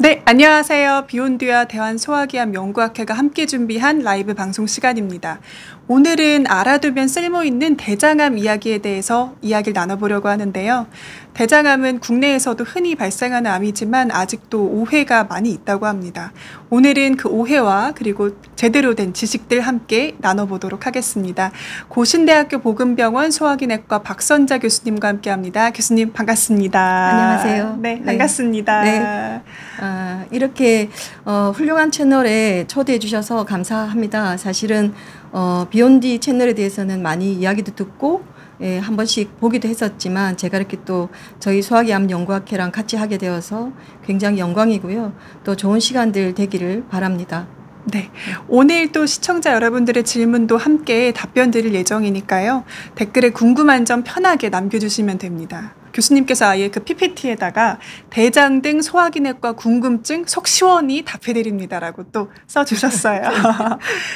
네, 안녕하세요. 비욘드와 대환소화기암 연구학회가 함께 준비한 라이브 방송 시간입니다. 오늘은 알아두면 쓸모있는 대장암 이야기에 대해서 이야기를 나눠보려고 하는데요. 대장암은 국내에서도 흔히 발생하는 암이지만 아직도 오해가 많이 있다고 합니다. 오늘은 그 오해와 그리고 제대로 된 지식들 함께 나눠보도록 하겠습니다. 고신대학교 보건병원 소화기내과 박선자 교수님과 함께합니다. 교수님 반갑습니다. 안녕하세요. 네, 반갑습니다. 네. 이렇게 훌륭한 채널에 초대해 주셔서 감사합니다. 사실은 비욘디 채널에 대해서는 많이 이야기도 듣고 한 번씩 보기도 했었지만 제가 이렇게 또 저희 소화기암 연구학회랑 같이 하게 되어서 굉장히 영광이고요. 또 좋은 시간들 되기를 바랍니다. 네, 오늘 또 시청자 여러분들의 질문도 함께 답변 드릴 예정이니까요. 댓글에 궁금한 점 편하게 남겨주시면 됩니다. 교수님께서 아예 그 PPT에다가 대장 등 소화기내과 궁금증 속 시원히 답해드립니다라고 또 써주셨어요.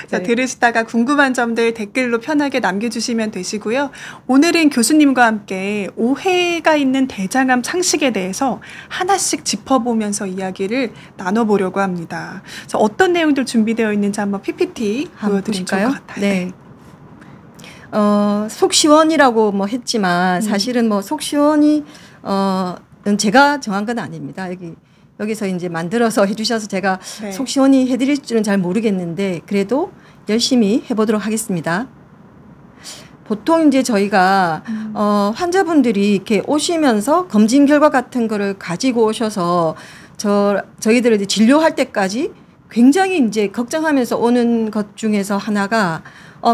자, 들으시다가 궁금한 점들 댓글로 편하게 남겨주시면 되시고요. 오늘은 교수님과 함께 오해가 있는 대장암 상식에 대해서 하나씩 짚어보면서 이야기를 나눠보려고 합니다. 그래서 어떤 내용들 준비되어 있는지 한번 PPT 보여드리면 좋을 것 같아요. 네. 속 시원이라고 뭐 했지만 사실은 뭐 속 시원이 제가 정한 건 아닙니다. 여기서 이제 만들어서 해주셔서 제가 속 시원히 해드릴 줄은 잘 모르겠는데 그래도 열심히 해보도록 하겠습니다. 보통 이제 저희가 환자분들이 이렇게 오시면서 검진 결과 같은 거를 가지고 오셔서 저희들을 이제 진료할 때까지 굉장히 이제 걱정하면서 오는 것 중에서 하나가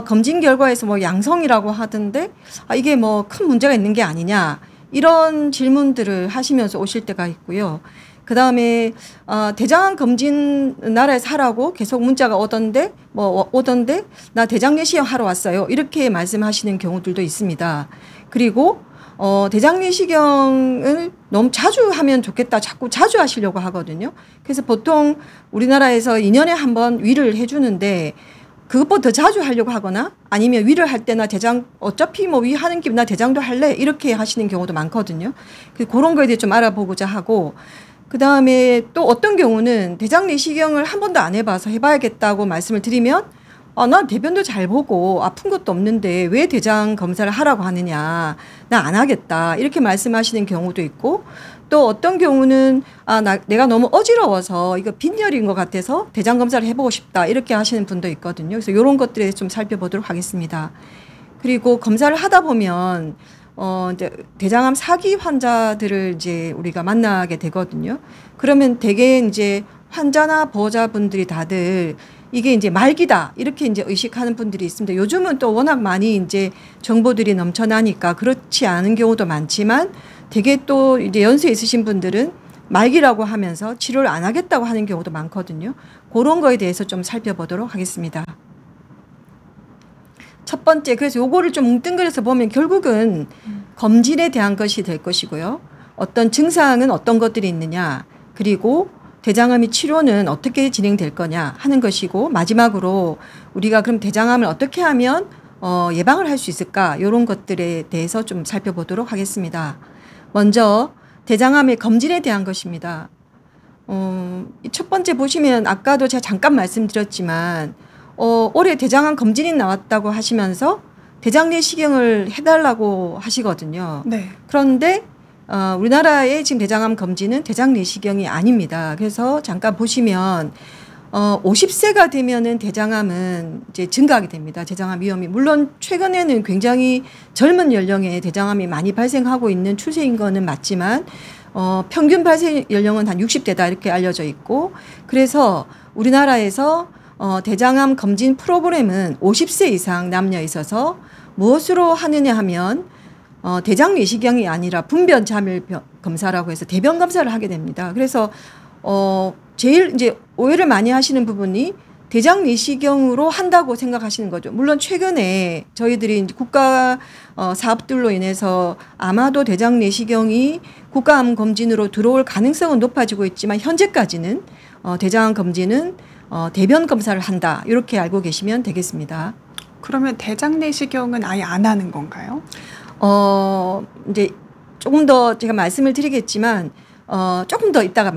검진 결과에서 뭐 양성이라고 하던데 이게 뭐 큰 문제가 있는 게 아니냐 이런 질문들을 하시면서 오실 때가 있고요. 그 다음에 대장암 검진 나라에서 하라고 계속 문자가 오던데 나 대장 내시경 하러 왔어요 이렇게 말씀하시는 경우들도 있습니다. 그리고 대장 내시경을 너무 자주 하면 좋겠다 자꾸 자주 하시려고 하거든요. 그래서 보통 우리나라에서 2년에 한 번 위를 해주는데 그것보다 더 자주 하려고 하거나 아니면 위를 할 때나 대장 어차피 뭐 위 하는 김에 나 대장도 할래 이렇게 하시는 경우도 많거든요. 그런 거에 대해 좀 알아보고자 하고 그 다음에 또 어떤 경우는 대장 내시경을 한 번도 안 해봐서 해봐야겠다고 말씀을 드리면 난 대변도 잘 보고 아픈 것도 없는데 왜 대장 검사를 하라고 하느냐 나 안 하겠다 이렇게 말씀하시는 경우도 있고 또 어떤 경우는 내가 너무 어지러워서 이거 빈혈인 것 같아서 대장 검사를 해보고 싶다 이렇게 하시는 분도 있거든요. 그래서 이런 것들에 좀 살펴보도록 하겠습니다. 그리고 검사를 하다 보면 이제 대장암 사기 환자들을 이제 우리가 만나게 되거든요. 그러면 대개 이제 환자나 보호자분들이 다들 이게 이제 말기다 이렇게 이제 의식하는 분들이 있습니다. 요즘은 또 워낙 많이 이제 정보들이 넘쳐나니까 그렇지 않은 경우도 많지만 되게 또 이제 연세 있으신 분들은 말기라고 하면서 치료를 안 하겠다고 하는 경우도 많거든요. 그런 거에 대해서 좀 살펴보도록 하겠습니다. 첫 번째, 그래서 요거를 좀 뭉뚱그려서 보면 결국은 검진에 대한 것이 될 것이고요. 어떤 증상은 어떤 것들이 있느냐, 그리고 대장암의 치료는 어떻게 진행될 거냐 하는 것이고 마지막으로 우리가 그럼 대장암을 어떻게 하면 예방을 할 수 있을까 이런 것들에 대해서 좀 살펴보도록 하겠습니다. 먼저 대장암의 검진에 대한 것입니다. 첫 번째 보시면 아까도 제가 잠깐 말씀드렸지만 올해 대장암 검진이 나왔다고 하시면서 대장 내시경을 해달라고 하시거든요. 네. 그런데 우리나라의 지금 대장암 검진은 대장 내시경이 아닙니다. 그래서 잠깐 보시면 50세가 되면은 대장암은 이제 증가하게 됩니다. 대장암 위험이. 물론 최근에는 굉장히 젊은 연령에 대장암이 많이 발생하고 있는 추세인 거는 맞지만 평균 발생 연령은 한 60대다 이렇게 알려져 있고 그래서 우리나라에서 대장암 검진 프로그램은 50세 이상 남녀에 있어서 무엇으로 하느냐 하면 대장 내시경이 아니라 분변 자멸 검사라고 해서 대변 검사를 하게 됩니다. 그래서 제일 이제 오해를 많이 하시는 부분이 대장 내시경으로 한다고 생각하시는 거죠. 물론 최근에 저희들이 이제 국가 사업들로 인해서 아마도 대장 내시경이 국가암 검진으로 들어올 가능성은 높아지고 있지만 현재까지는 대장암 검진은 대변 검사를 한다 이렇게 알고 계시면 되겠습니다. 그러면 대장 내시경은 아예 안 하는 건가요? 이제 조금 더 제가 말씀을 드리겠지만 조금 더 이따가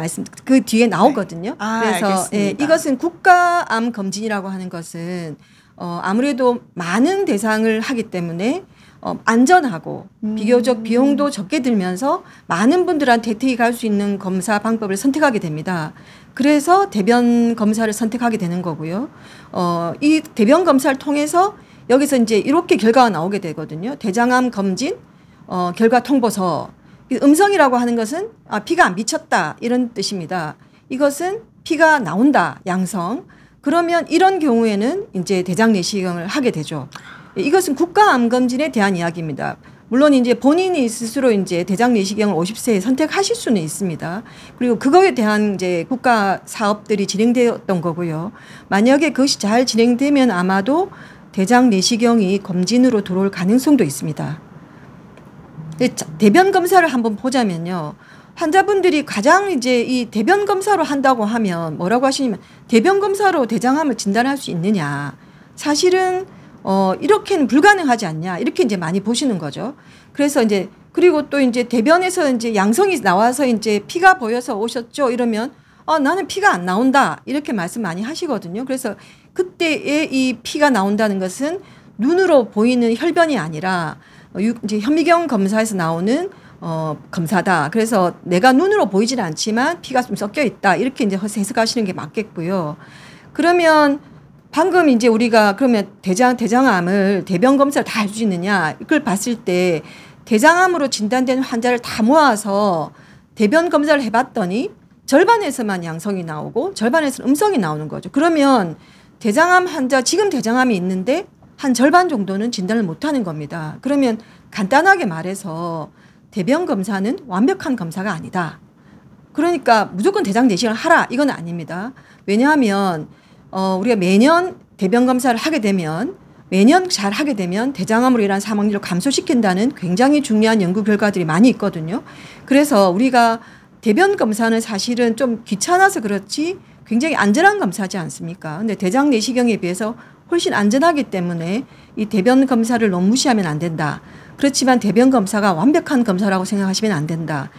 그 뒤에 나오거든요. 네. 아, 그래서 알겠습니다. 예, 이것은 국가암 검진이라고 하는 것은 아무래도 많은 대상을 하기 때문에 안전하고 비교적 비용도 적게 들면서 많은 분들한테 혜택이 갈 수 있는 검사 방법을 선택하게 됩니다. 그래서 대변 검사를 선택하게 되는 거고요. 이 대변 검사를 통해서 여기서 이제 이렇게 결과가 나오게 되거든요. 대장암 검진 결과 통보서. 음성이라고 하는 것은 피가 안 미쳤다 이런 뜻입니다. 이것은 피가 나온다 양성. 그러면 이런 경우에는 이제 대장 내시경을 하게 되죠. 이것은 국가암검진에 대한 이야기입니다. 물론 이제 본인이 스스로 이제 대장 내시경을 50세에 선택하실 수는 있습니다. 그리고 그거에 대한 이제 국가 사업들이 진행되었던 거고요. 만약에 그것이 잘 진행되면 아마도 대장 내시경이 검진으로 들어올 가능성도 있습니다. 대변 검사를 한번 보자면요. 환자분들이 가장 이제 이 대변 검사로 한다고 하면 뭐라고 하시냐면 대변 검사로 대장암을 진단할 수 있느냐. 사실은 이렇게는 불가능하지 않냐. 이렇게 이제 많이 보시는 거죠. 그래서 이제 그리고 또 이제 대변에서 이제 양성이 나와서 이제 피가 보여서 오셨죠. 이러면 나는 피가 안 나온다. 이렇게 말씀 많이 하시거든요. 그래서 그때의 이 피가 나온다는 것은 눈으로 보이는 혈변이 아니라 이제 현미경 검사에서 나오는 검사다. 그래서 내가 눈으로 보이지는 않지만 피가 좀 섞여 있다. 이렇게 이제 해석하시는 게 맞겠고요. 그러면 방금 이제 우리가 그러면 대장암을 대변 검사를 다 할 수 있느냐 이걸 봤을 때 대장암으로 진단된 환자를 다 모아서 대변 검사를 해봤더니 절반에서만 양성이 나오고 절반에서는 음성이 나오는 거죠. 그러면 대장암 환자 지금 대장암이 있는데 한 절반 정도는 진단을 못하는 겁니다. 그러면 간단하게 말해서 대변 검사는 완벽한 검사가 아니다. 그러니까 무조건 대장 내시경을 하라 이건 아닙니다. 왜냐하면 우리가 매년 대변 검사를 하게 되면 매년 잘 하게 되면 대장암으로 인한 사망률을 감소시킨다는 굉장히 중요한 연구 결과들이 많이 있거든요. 그래서 우리가 대변 검사는 사실은 좀 귀찮아서 그렇지 굉장히 안전한 검사지 않습니까? 근데 대장 내시경에 비해서 훨씬 안전하기 때문에 이 대변 검사를 너무 무시하면 안 된다. 그렇지만 대변 검사가 완벽한 검사라고 생각하시면 안 된다.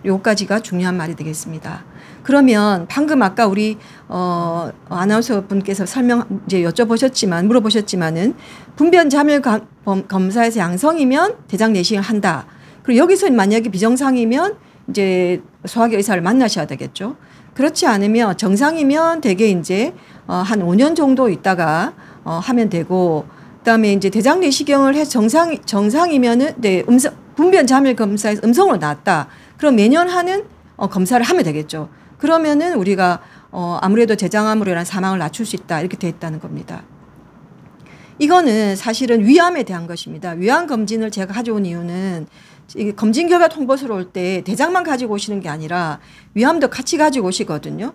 요까지가 중요한 말이 되겠습니다. 그러면 방금 아까 우리 아나운서 분께서 이제 물어보셨지만은 분변 자멸 검사에서 양성이면 대장 내시경을 한다. 그리고 여기서 만약에 비정상이면 이제 소화기 의사를 만나셔야 되겠죠. 그렇지 않으면 정상이면 대개 이제 한 5년 정도 있다가 하면 되고 그다음에 이제 대장 내시경을 해서 정상이면은 네, 분변 자멸 검사에서 음성으로 나왔다. 그럼 매년 하는 검사를 하면 되겠죠. 그러면은 우리가 아무래도 대장암으로 인한 사망을 낮출 수 있다. 이렇게 돼 있다는 겁니다. 이거는 사실은 위암에 대한 것입니다. 위암 검진을 제가 가져온 이유는 검진 결과 통보서로 올 때 대장만 가지고 오시는 게 아니라 위암도 같이 가지고 오시거든요.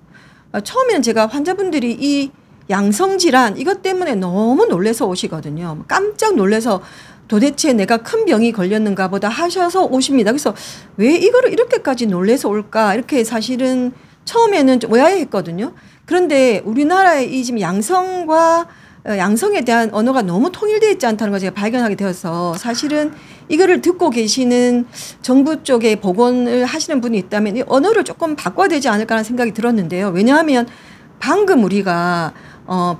처음에는 제가 환자분들이 이 양성 질환 이것 때문에 너무 놀래서 오시거든요. 깜짝 놀래서 도대체 내가 큰 병이 걸렸는가 보다 하셔서 오십니다. 그래서 왜 이거를 이렇게까지 놀래서 올까? 이렇게 사실은 처음에는 좀 의아해했거든요. 그런데 우리나라의 이 지금 양성에 대한 언어가 너무 통일되어 있지 않다는 걸 제가 발견하게 되어서 사실은 이거를 듣고 계시는 정부 쪽에 보건을 하시는 분이 있다면 이 언어를 조금 바꿔야 되지 않을까라는 생각이 들었는데요. 왜냐하면 방금 우리가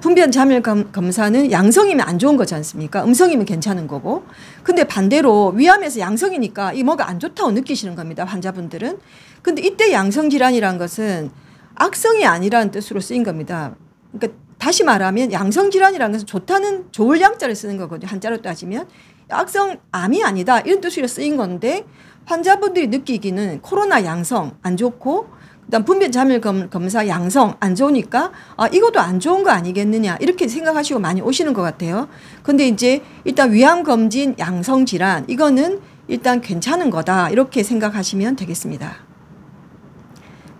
분변 자멸 검사는 양성이면 안 좋은 거지 않습니까? 음성이면 괜찮은 거고. 근데 반대로 위암에서 양성이니까 이 뭐가 안 좋다고 느끼시는 겁니다. 환자분들은. 근데 이때 양성 질환이란 것은 악성이 아니라는 뜻으로 쓰인 겁니다. 그러니까 다시 말하면 양성 질환이라는 것은 좋을 양자를 쓰는 거거든요. 한자로 따지면 악성 암이 아니다 이런 뜻으로 쓰인 건데 환자분들이 느끼기는 코로나 양성 안 좋고 그다음 분변 자멸 검사 양성 안 좋으니까 이것도 안 좋은 거 아니겠느냐 이렇게 생각하시고 많이 오시는 것 같아요. 근데 이제 일단 위암 검진 양성 질환 이거는 일단 괜찮은 거다 이렇게 생각하시면 되겠습니다.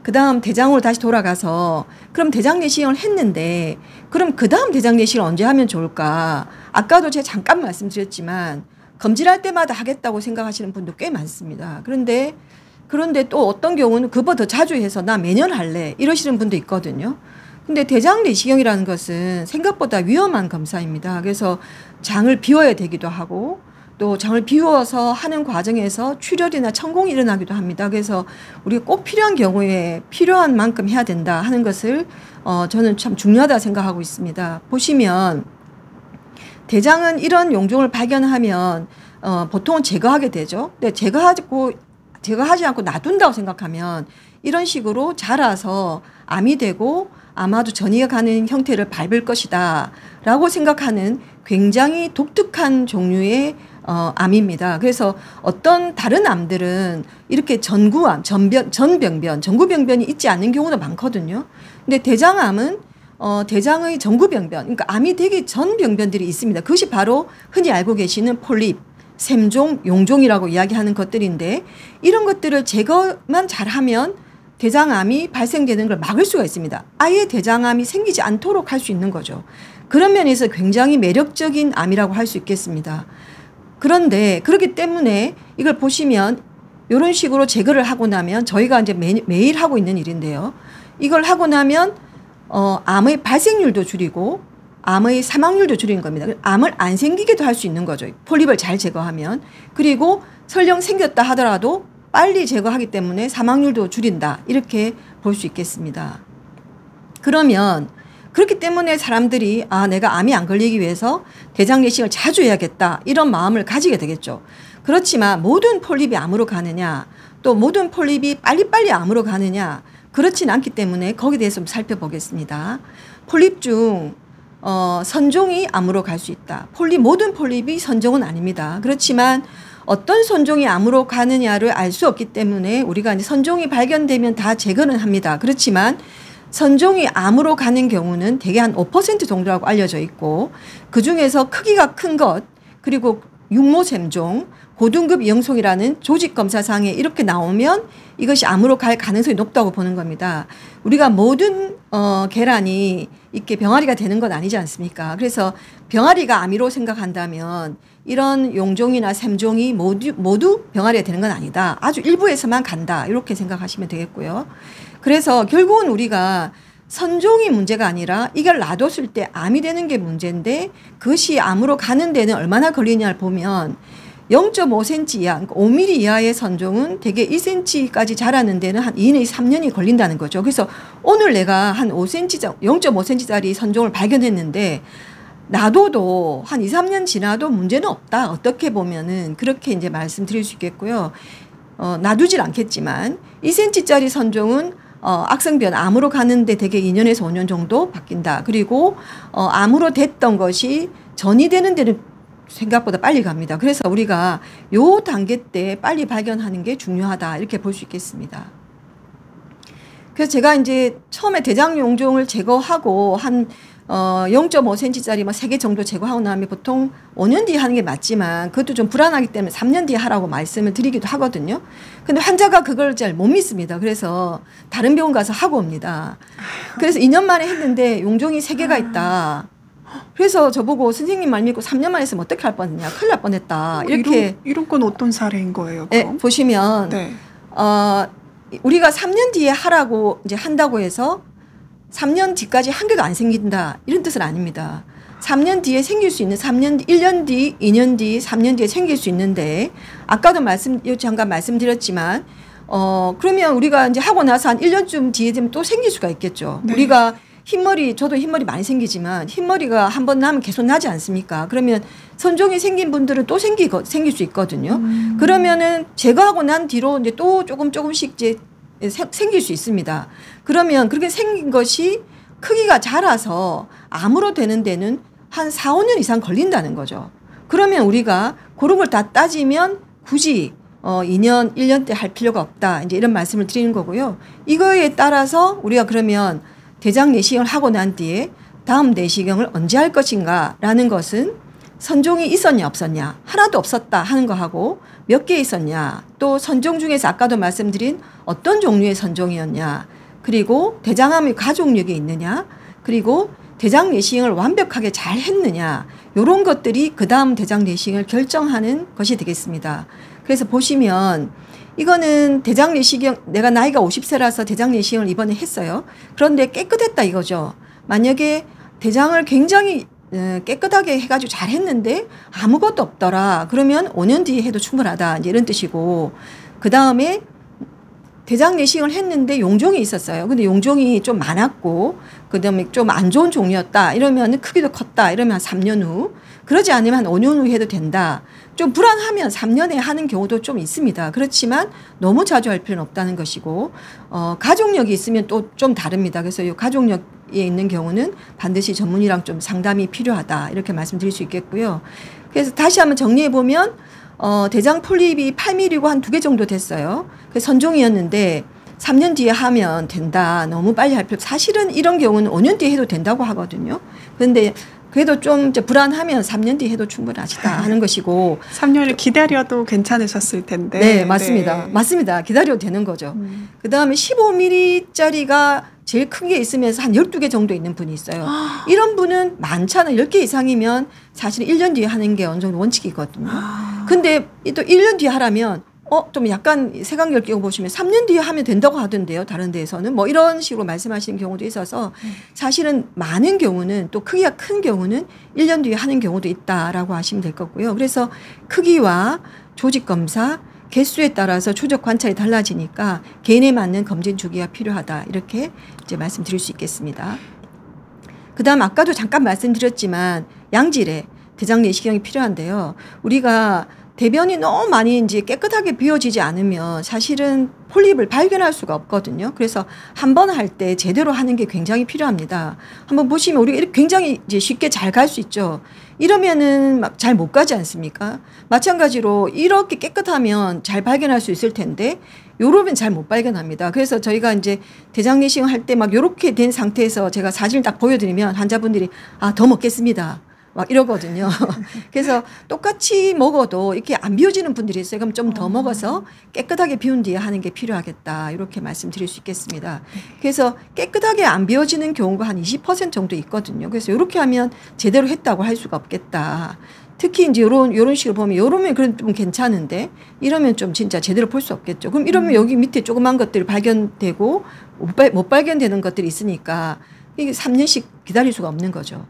그다음 대장으로 다시 돌아가서 그럼 대장 내시경을 했는데 그럼 그다음 대장 내시경을 언제 하면 좋을까? 아까도 제가 잠깐 말씀드렸지만 검진할 때마다 하겠다고 생각하시는 분도 꽤 많습니다. 그런데 또 어떤 경우는 그보다 더 자주 해서 나 매년 할래 이러시는 분도 있거든요. 근데 대장 내시경이라는 것은 생각보다 위험한 검사입니다. 그래서 장을 비워야 되기도 하고 또 장을 비워서 하는 과정에서 출혈이나 천공이 일어나기도 합니다. 그래서 우리가 꼭 필요한 경우에 필요한 만큼 해야 된다 하는 것을 저는 참 중요하다 생각하고 있습니다. 보시면 대장은 이런 용종을 발견하면 보통은 제거하게 되죠. 근데 제거하지 않고 놔둔다고 생각하면 이런 식으로 자라서 암이 되고 아마도 전이가 가는 형태를 밟을 것이다 라고 생각하는 굉장히 독특한 종류의 암입니다. 그래서 어떤 다른 암들은 이렇게 전구암, 전병변, 전구병변이 있지 않는 경우도 많거든요. 근데 대장암은 대장의 전구병변, 그러니까 암이 되기 전 병변들이 있습니다. 그것이 바로 흔히 알고 계시는 폴립, 샘종, 용종이라고 이야기하는 것들인데 이런 것들을 제거만 잘하면 대장암이 발생되는 걸 막을 수가 있습니다. 아예 대장암이 생기지 않도록 할 수 있는 거죠. 그런 면에서 굉장히 매력적인 암이라고 할 수 있겠습니다. 그런데 그렇기 때문에 이걸 보시면 이런 식으로 제거를 하고 나면 저희가 이제 매일 하고 있는 일인데요. 이걸 하고 나면 암의 발생률도 줄이고 암의 사망률도 줄이는 겁니다. 암을 안 생기게도 할 수 있는 거죠. 폴립을 잘 제거하면. 그리고 설령 생겼다 하더라도 빨리 제거하기 때문에 사망률도 줄인다. 이렇게 볼 수 있겠습니다. 그러면 그렇기 때문에 사람들이 내가 암이 안 걸리기 위해서 대장 내시경을 자주 해야겠다. 이런 마음을 가지게 되겠죠. 그렇지만 모든 폴립이 암으로 가느냐 또 모든 폴립이 빨리빨리 암으로 가느냐 그렇진 않기 때문에 거기에 대해서 좀 살펴보겠습니다. 폴립 중 선종이 암으로 갈 수 있다. 모든 폴립이 선종은 아닙니다. 그렇지만 어떤 선종이 암으로 가느냐를 알 수 없기 때문에 우리가 이제 선종이 발견되면 다 제거는 합니다. 그렇지만 선종이 암으로 가는 경우는 대개 한 5% 정도라고 알려져 있고 그중에서 크기가 큰 것 그리고 육모샘종, 고등급 이형성이라는 조직검사상에 이렇게 나오면 이것이 암으로 갈 가능성이 높다고 보는 겁니다. 우리가 모든 계란이 이렇게 병아리가 되는 건 아니지 않습니까? 그래서 병아리가 암이로 생각한다면 이런 용종이나 샘종이 모두 병아리가 되는 건 아니다. 아주 일부에서만 간다. 이렇게 생각하시면 되겠고요. 그래서 결국은 우리가 선종이 문제가 아니라 이걸 놔뒀을 때 암이 되는 게 문제인데 그것이 암으로 가는 데는 얼마나 걸리냐를 보면 0.5cm 이하, 그러니까 5mm 이하의 선종은 대개 1cm까지 자라는 데는 한 2년, 3년이 걸린다는 거죠. 그래서 오늘 내가 한 0.5cm짜리 선종을 발견했는데 놔둬도 한 2, 3년 지나도 문제는 없다. 어떻게 보면은 그렇게 이제 말씀드릴 수 있겠고요. 놔두질 않겠지만 2cm짜리 선종은 악성변 암으로 가는데 대개 2년에서 5년 정도 바뀐다. 그리고 암으로 됐던 것이 전이 되는 데는 생각보다 빨리 갑니다. 그래서 우리가 요 단계 때 빨리 발견하는 게 중요하다. 이렇게 볼 수 있겠습니다. 그래서 제가 이제 처음에 대장 용종을 제거하고 한 0.5cm짜리 3개 정도 제거하고 나면 보통 5년 뒤에 하는 게 맞지만 그것도 좀 불안하기 때문에 3년 뒤에 하라고 말씀을 드리기도 하거든요. 근데 환자가 그걸 잘 못 믿습니다. 그래서 다른 병원 가서 하고 옵니다. 그래서 2년 만에 했는데 용종이 3개가 있다. 그래서 저보고 선생님 말 믿고 3년 만에 했으면 어떻게 할 뻔했냐. 큰일 날 뻔했다. 이렇게. 이런 건 어떤 사례인 거예요? 네, 보시면 네. 우리가 3년 뒤에 하라고 이제 한다고 해서 3년 뒤까지 한 개가 안 생긴다. 이런 뜻은 아닙니다. 3년 뒤에 생길 수 있는 1년 뒤, 2년 뒤, 3년 뒤에 생길 수 있는데 아까도 잠깐 말씀드렸지만 그러면 우리가 이제 하고 나서 한 1년쯤 뒤에 되면 또 생길 수가 있겠죠. 네. 우리가 저도 흰머리 많이 생기지만 흰머리가 한 번 나면 계속 나지 않습니까? 그러면 선종이 생긴 분들은 또 생길 수 있거든요. 그러면은 제거하고 난 뒤로 이제 또 조금씩 이제 생길 수 있습니다. 그러면 그렇게 생긴 것이 크기가 자라서 암으로 되는 데는 한 4, 5년 이상 걸린다는 거죠. 그러면 우리가 그런 걸 다 따지면 굳이 2년, 1년 때 할 필요가 없다. 이제 이런 말씀을 드리는 거고요. 이거에 따라서 우리가 그러면 대장 내시경을 하고 난 뒤에 다음 내시경을 언제 할 것인가 라는 것은 선종이 있었냐 없었냐 하나도 없었다 하는 거하고 몇 개 있었냐 또 선종 중에서 아까도 말씀드린 어떤 종류의 선종이었냐 그리고 대장암의 가족력이 있느냐 그리고 대장 내시경을 완벽하게 잘 했느냐 이런 것들이 그 다음 대장 내시경을 결정하는 것이 되겠습니다. 그래서 보시면 이거는 대장 내시경 내가 나이가 50세라서 대장 내시경을 이번에 했어요. 그런데 깨끗했다 이거죠. 만약에 대장을 굉장히 깨끗하게 해가지고 잘 했는데 아무것도 없더라. 그러면 5년 뒤에 해도 충분하다. 이제 이런 뜻이고, 그 다음에 대장 내시경을 했는데 용종이 있었어요. 근데 용종이 좀 많았고, 그 다음에 좀 안 좋은 종이었다. 이러면 크기도 컸다. 이러면 한 3년 후. 그러지 않으면 한 5년 후 해도 된다. 좀 불안하면 3년에 하는 경우도 좀 있습니다. 그렇지만 너무 자주 할 필요는 없다는 것이고, 가족력이 있으면 또 좀 다릅니다. 그래서 이 가족력에 있는 경우는 반드시 전문의랑 좀 상담이 필요하다. 이렇게 말씀드릴 수 있겠고요. 그래서 다시 한번 정리해 보면, 대장 폴립이 8mm고 한 2개 정도 됐어요. 그래서 선종이었는데 3년 뒤에 하면 된다. 너무 빨리 할 필요. 사실은 이런 경우는 5년 뒤에 해도 된다고 하거든요. 그런데 그래도 좀 이제 불안하면 3년 뒤에 해도 충분하시다 하는 것이고. 3년을 기다려도 괜찮으셨을 텐데. 네, 맞습니다. 네. 맞습니다. 기다려도 되는 거죠. 그 다음에 15mm짜리가 제일 큰 게 있으면서 한 12개 정도 있는 분이 있어요. 이런 분은 많잖아요. 10개 이상이면 사실 1년 뒤에 하는 게 어느 정도 원칙이거든요. 근데 또 1년 뒤에 하라면 좀 약간 색안경 끼고 보시면 3년 뒤에 하면 된다고 하던데요. 다른 데에서는. 뭐 이런 식으로 말씀하시는 경우도 있어서 사실은 많은 경우는 또 크기가 큰 경우는 1년 뒤에 하는 경우도 있다라고 하시면 될 거고요. 그래서 크기와 조직 검사, 개수에 따라서 추적 관찰이 달라지니까 개인에 맞는 검진 주기가 필요하다. 이렇게 이제 말씀드릴 수 있겠습니다. 그다음 아까도 잠깐 말씀드렸지만 양질의 대장 내시경이 필요한데요. 우리가 대변이 너무 많이 이제 깨끗하게 비워지지 않으면 사실은 폴립을 발견할 수가 없거든요. 그래서 한 번 할 때 제대로 하는 게 굉장히 필요합니다. 한번 보시면 우리가 이렇게 굉장히 이제 쉽게 잘 갈 수 있죠. 이러면은 잘 못 가지 않습니까? 마찬가지로 이렇게 깨끗하면 잘 발견할 수 있을 텐데 요러면 잘 못 발견합니다. 그래서 저희가 이제 대장 내시경 할 때 막 요렇게 된 상태에서 제가 사진을 딱 보여드리면 환자분들이 더 먹겠습니다. 막 이러거든요. 그래서 똑같이 먹어도 이렇게 안 비워지는 분들이 있어요. 그럼 좀 더 먹어서 깨끗하게 비운 뒤에 하는 게 필요하겠다. 이렇게 말씀드릴 수 있겠습니다. 그래서 깨끗하게 안 비워지는 경우가 한 20% 정도 있거든요. 그래서 이렇게 하면 제대로 했다고 할 수가 없겠다. 특히 이제 요런 식으로 보면 요러면 그래도 좀 괜찮은데 이러면 좀 진짜 제대로 볼 수 없겠죠. 그럼 이러면 여기 밑에 조그만 것들이 발견되고 못 발견되는 것들이 있으니까 이게 3년씩 기다릴 수가 없는 거죠.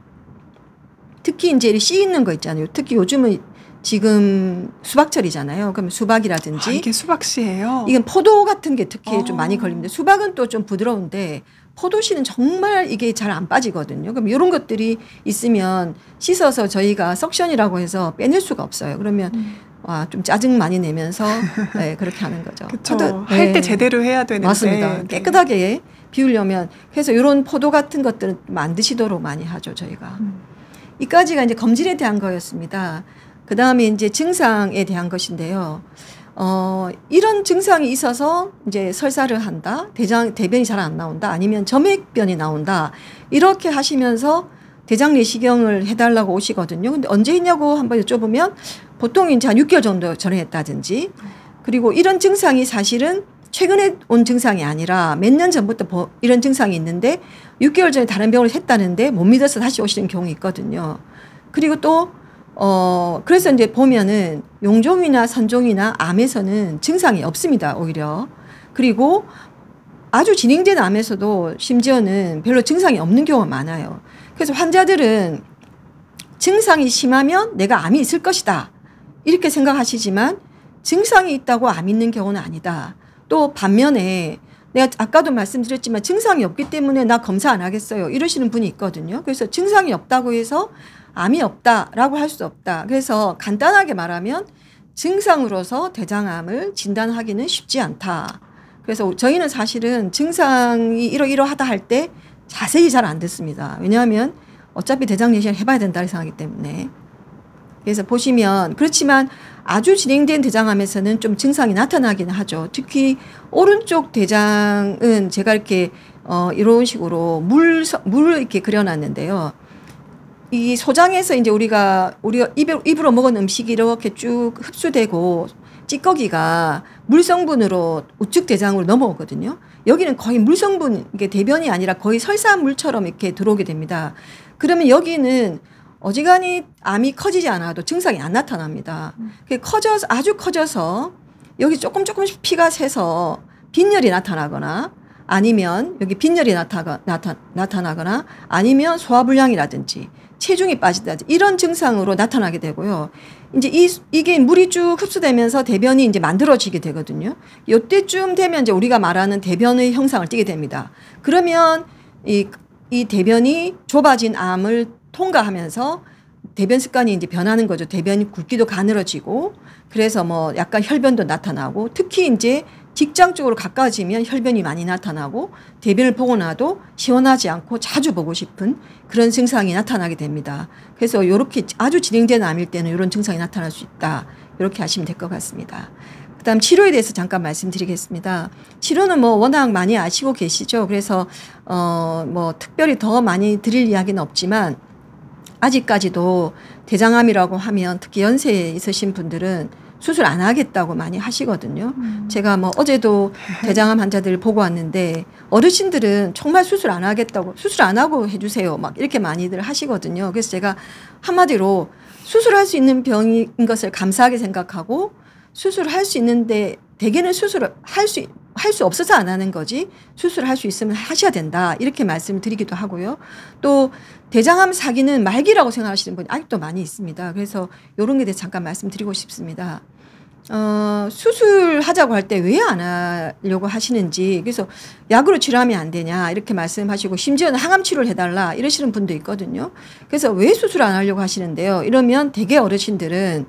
특히 이제 씨 있는 거 있잖아요. 특히 요즘은 지금 수박철이잖아요. 그러면 수박이라든지. 이게 수박씨예요? 이건 포도 같은 게 특히 좀 많이 걸립니다. 수박은 또 좀 부드러운데 포도씨는 정말 이게 잘 안 빠지거든요. 그럼 이런 것들이 있으면 씻어서 저희가 석션이라고 해서 빼낼 수가 없어요. 그러면 좀 짜증 많이 내면서 네, 그렇게 하는 거죠. 그렇죠. 할 때 제대로 해야 되는데. 맞습니다. 네. 깨끗하게 비우려면 그래서 이런 포도 같은 것들은 안 드시도록 많이 하죠. 저희가. 이까지가 이제 검진에 대한 거였습니다. 그 다음에 이제 증상에 대한 것인데요. 이런 증상이 있어서 이제 설사를 한다, 대변이 잘 안 나온다, 아니면 점액변이 나온다, 이렇게 하시면서 대장 내시경을 해달라고 오시거든요. 근데 언제 했냐고 한번 여쭤보면 보통 이제 한 6개월 정도 전에 했다든지, 그리고 이런 증상이 사실은 최근에 온 증상이 아니라 몇 년 전부터 이런 증상이 있는데 6개월 전에 다른 병원을 했다는데 못 믿어서 다시 오시는 경우 있거든요. 그리고 또 그래서 이제 보면은 용종이나 선종이나 암에서는 증상이 없습니다. 오히려. 그리고 아주 진행된 암에서도 심지어는 별로 증상이 없는 경우가 많아요. 그래서 환자들은 증상이 심하면 내가 암이 있을 것이다. 이렇게 생각하시지만 증상이 있다고 암 있는 경우는 아니다. 또 반면에 내가 아까도 말씀드렸지만 증상이 없기 때문에 나 검사 안 하겠어요. 이러시는 분이 있거든요. 그래서 증상이 없다고 해서 암이 없다라고 할 수 없다. 그래서 간단하게 말하면 증상으로서 대장암을 진단하기는 쉽지 않다. 그래서 저희는 사실은 증상이 이러이러하다 할 때 자세히 잘 안 듣습니다. 왜냐하면 어차피 대장 내시경 해봐야 된다 생각하기 때문에. 그래서 보시면 그렇지만 아주 진행된 대장암에서는 좀 증상이 나타나기는 하죠. 특히 오른쪽 대장은 제가 이렇게 이런 식으로 물을 이렇게 그려놨는데요. 이 소장에서 이제 우리가 입으로 먹은 음식이 이렇게 쭉 흡수되고 찌꺼기가 물 성분으로 우측 대장으로 넘어오거든요. 여기는 거의 물 성분, 이게 대변이 아니라 거의 설사물처럼 이렇게 들어오게 됩니다. 그러면 여기는 어지간히 암이 커지지 않아도 증상이 안 나타납니다. 커져서 아주 커져서 여기 조금씩 피가 새서 빈혈이 나타나거나 아니면 여기 빈혈이 나타나거나 아니면 소화불량이라든지 체중이 빠진다든지 이런 증상으로 나타나게 되고요. 이제 이게 물이 쭉 흡수되면서 대변이 이제 만들어지게 되거든요. 요때쯤 되면 이제 우리가 말하는 대변의 형상을 띠게 됩니다. 그러면 이 대변이 좁아진 암을 통과하면서 대변 습관이 이제 변하는 거죠. 대변이 굵기도 가늘어지고 그래서 뭐 약간 혈변도 나타나고 특히 이제 직장 쪽으로 가까워지면 혈변이 많이 나타나고 대변을 보고 나도 시원하지 않고 자주 보고 싶은 그런 증상이 나타나게 됩니다. 그래서 이렇게 아주 진행된 암일 때는 이런 증상이 나타날 수 있다. 이렇게 하시면 될 것 같습니다. 그다음 치료에 대해서 잠깐 말씀드리겠습니다. 치료는 뭐 워낙 많이 아시고 계시죠. 그래서 뭐 특별히 더 많이 드릴 이야기는 없지만 아직까지도 대장암이라고 하면 특히 연세에 있으신 분들은 수술 안 하겠다고 많이 하시거든요. 제가 뭐 어제도 대장암 환자들 보고 왔는데 어르신들은 정말 수술 안 하겠다고 수술 안 하고 해주세요. 막 이렇게 많이들 하시거든요. 그래서 제가 한마디로 수술할 수 있는 병인 것을 감사하게 생각하고 수술할 수 있는데 대개는 수술을 할 수 없어서 안 하는 거지 수술할 수 있으면 하셔야 된다. 이렇게 말씀을 드리기도 하고요. 또 대장암 사기는 말기라고 생각하시는 분이 아직도 많이 있습니다. 그래서 이런 게 대해서 잠깐 말씀드리고 싶습니다. 수술하자고 할 때 왜 안 하려고 하시는지 그래서 약으로 치료하면 안 되냐 이렇게 말씀하시고 심지어는 항암 치료를 해달라 이러시는 분도 있거든요. 그래서 왜 수술 안 하려고 하시는데요. 이러면 대개 어르신들은